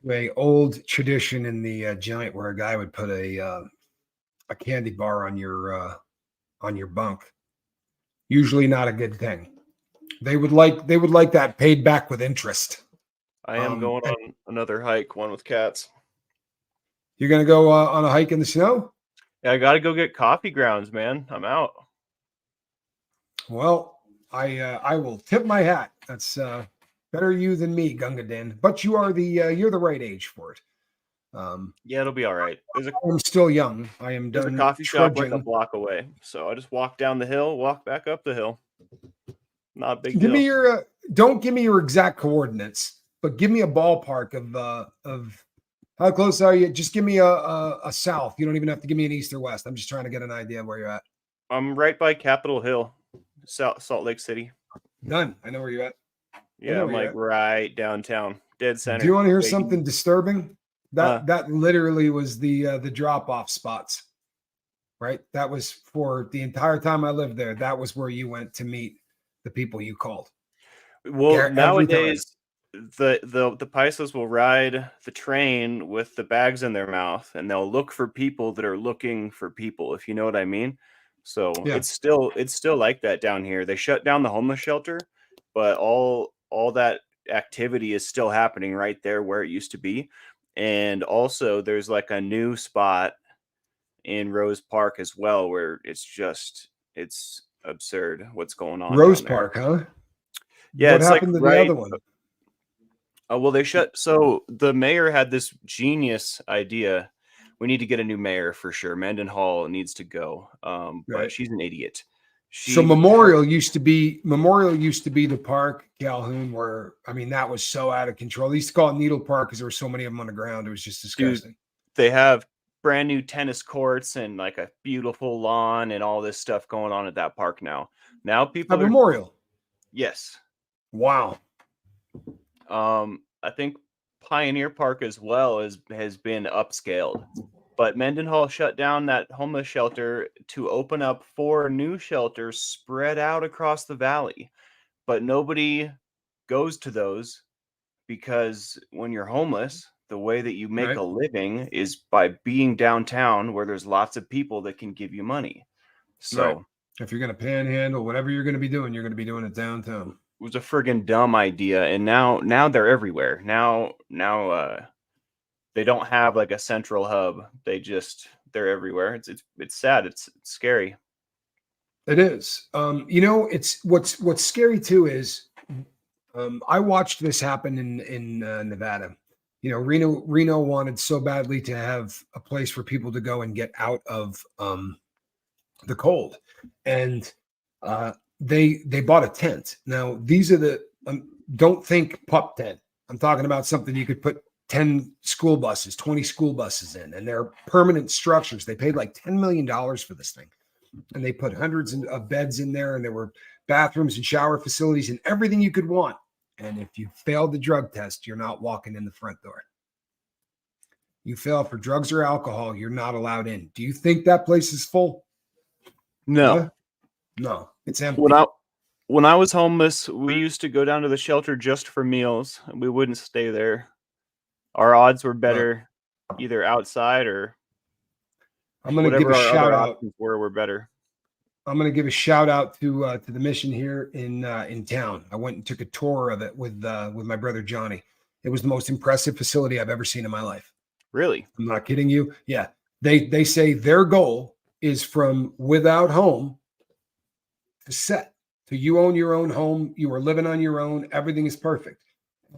[SPEAKER 2] a old tradition in the joint where a guy would put a candy bar on your bunk. Usually not a good thing. They would like that paid back with interest.
[SPEAKER 3] I am going on another hike, one with cats.
[SPEAKER 2] You're gonna go on a hike in the snow?
[SPEAKER 3] Yeah, I gotta go get coffee grounds, man. I'm out.
[SPEAKER 2] Well, I will tip my hat. That's better you than me, Gunga Din. But you're the right age for it.
[SPEAKER 3] Yeah, it'll be all right.
[SPEAKER 2] I'm still young. I am
[SPEAKER 3] There's a
[SPEAKER 2] done
[SPEAKER 3] coffee shop like a
[SPEAKER 2] trudging.
[SPEAKER 3] block away, so I just walk down the hill, walk back up the hill. Not a big
[SPEAKER 2] Give
[SPEAKER 3] deal.
[SPEAKER 2] me your don't give me your exact coordinates, but give me a ballpark of how close are you? Just give me a south. You don't even have to give me an east or west. I'm just trying to get an idea of where you're at.
[SPEAKER 3] I'm right by Capitol Hill, Salt Lake City.
[SPEAKER 2] Done. I know where you're at.
[SPEAKER 3] Yeah, I'm like right downtown, dead center.
[SPEAKER 2] Do you want to hear something disturbing? That literally was the drop off spots, right? That was for the entire time I lived there. That was where you went to meet the people you called.
[SPEAKER 3] Well, nowadays the paisas will ride the train with the bags in their mouth, and they'll look for people that are looking for people, if you know what I mean. So
[SPEAKER 2] Yeah.
[SPEAKER 3] it's still like that down here. They shut down the homeless shelter, but all that activity is still happening right there where it used to be. And also there's like a new spot in Rose Park as well where it's absurd what's going on.
[SPEAKER 2] Rose Park, huh?
[SPEAKER 3] Yeah,
[SPEAKER 2] what
[SPEAKER 3] it's
[SPEAKER 2] happened
[SPEAKER 3] like
[SPEAKER 2] to the other one?
[SPEAKER 3] Well, they shut. So the mayor had this genius idea. We need to get a new mayor for sure. Mendenhall needs to go. But she's an idiot.
[SPEAKER 2] So Memorial used to be the park, Calhoun, where that was so out of control. They used to call it Needle Park because there were so many of them on the ground. It was just disgusting.
[SPEAKER 3] Dude, they have brand new tennis courts and like a beautiful lawn and all this stuff going on at that park now. Now people
[SPEAKER 2] Memorial.
[SPEAKER 3] Yes.
[SPEAKER 2] Wow.
[SPEAKER 3] I think Pioneer Park as well has been upscaled, but Mendenhall shut down that homeless shelter to open up 4 new shelters spread out across the valley. But nobody goes to those because when you're homeless, the way that you make a living is by being downtown where there's lots of people that can give you money. So
[SPEAKER 2] if you're going to panhandle, whatever you're going to be doing, you're going to be doing it downtown.
[SPEAKER 3] It was a friggin' dumb idea, and now they're everywhere. Now they don't have like a central hub. They're everywhere. It's sad. It's scary.
[SPEAKER 2] It is. It's what's scary too is I watched this happen in Nevada. Reno wanted so badly to have a place for people to go and get out of the cold, and they bought a tent. Now these are don't think pup tent. I'm talking about something you could put 10 school buses, 20 school buses in, and they're permanent structures. They paid like $10 million for this thing, and they put hundreds of beds in there, and there were bathrooms and shower facilities and everything you could want. And if you failed the drug test, you're not walking in the front door. You fail for drugs or alcohol, you're not allowed in. Do you think that place is full?
[SPEAKER 3] No.
[SPEAKER 2] No, it's empty.
[SPEAKER 3] When I was homeless, we used to go down to the shelter just for meals. We wouldn't stay there. Our odds were better either outside or
[SPEAKER 2] I'm going to give a shout out.
[SPEAKER 3] Were better.
[SPEAKER 2] I'm going to give a shout out to the mission here in town. I went and took a tour of it with my brother Johnny. It was the most impressive facility I've ever seen in my life.
[SPEAKER 3] Really?
[SPEAKER 2] I'm not kidding you. Yeah. They say their goal is from without home to set. So you own your own home. You are living on your own. Everything is perfect.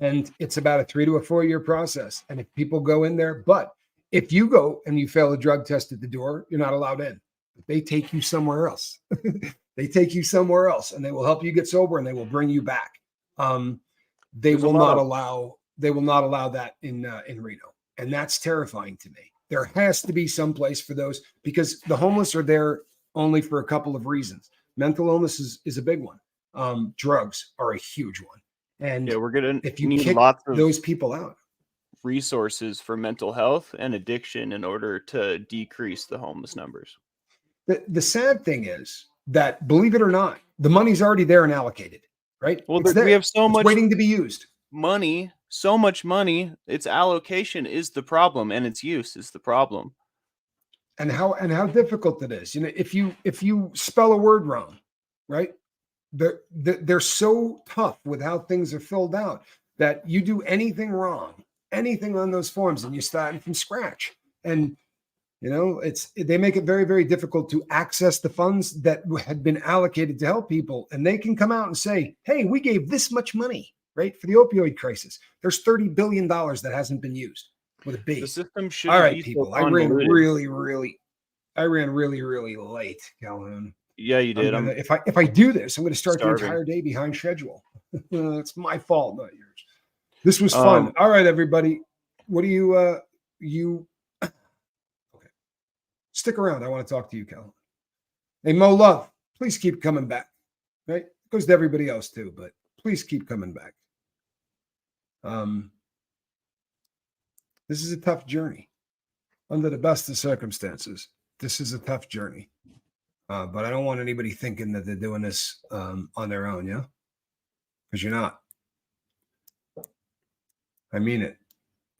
[SPEAKER 2] And it's about a 3 to 4 year process. And if people go in there, but if you go and you fail a drug test at the door, you're not allowed in. They take you somewhere else. They take you somewhere else, and they will help you get sober, and they will bring you back. They will not allow that in Reno, and that's terrifying to me. There has to be some place for those, because the homeless are there only for a couple of reasons. Mental illness is a big one. Drugs are a huge one, and
[SPEAKER 3] we're gonna
[SPEAKER 2] if you
[SPEAKER 3] need
[SPEAKER 2] kick
[SPEAKER 3] lots of
[SPEAKER 2] those people out.
[SPEAKER 3] Resources for mental health and addiction in order to decrease the homeless numbers.
[SPEAKER 2] The sad thing is that, believe it or not, the money's already there and allocated, right?
[SPEAKER 3] Well, we have so much
[SPEAKER 2] waiting to be used.
[SPEAKER 3] Money, so much money. Its allocation is the problem, and its use is the problem.
[SPEAKER 2] And how difficult it is. If you spell a word wrong, right? They're so tough with how things are filled out that you do anything wrong, anything on those forms, and you're starting from scratch. And They make it very, very difficult to access the funds that had been allocated to help people. And they can come out and say, hey, we gave this much money, right, for the opioid crisis. There's $30 billion that hasn't been used with a B.
[SPEAKER 3] The system should.
[SPEAKER 2] All right, people. I ran really, really late, Calhoun.
[SPEAKER 3] Yeah, you did.
[SPEAKER 2] If I do this, I'm going to start
[SPEAKER 3] starving.
[SPEAKER 2] the entire day behind schedule. It's my fault, not yours. This was fun. All right, everybody. What do you stick around? I want to talk to you, Calhoun. Hey, Mo Love, please keep coming back. Right? It goes to everybody else too, but please keep coming back. This is a tough journey. Under the best of circumstances, this is a tough journey. But I don't want anybody thinking that they're doing this on their own, yeah? Because you're not. I mean it.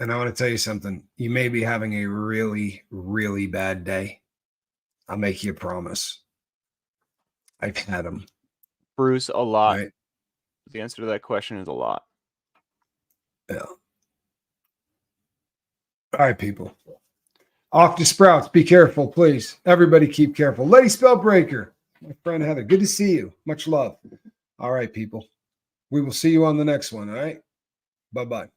[SPEAKER 2] And I want to tell you something. You may be having a really, really bad day. I'll make you a promise. I've had them.
[SPEAKER 3] Bruce, a lot.
[SPEAKER 2] Right?
[SPEAKER 3] The answer to that question is a lot.
[SPEAKER 2] Yeah. All right, people. Off to Sprouts. Be careful, please. Everybody keep careful. Lady Spellbreaker, my friend Heather, good to see you. Much love. All right, people. We will see you on the next one, all right? Bye-bye.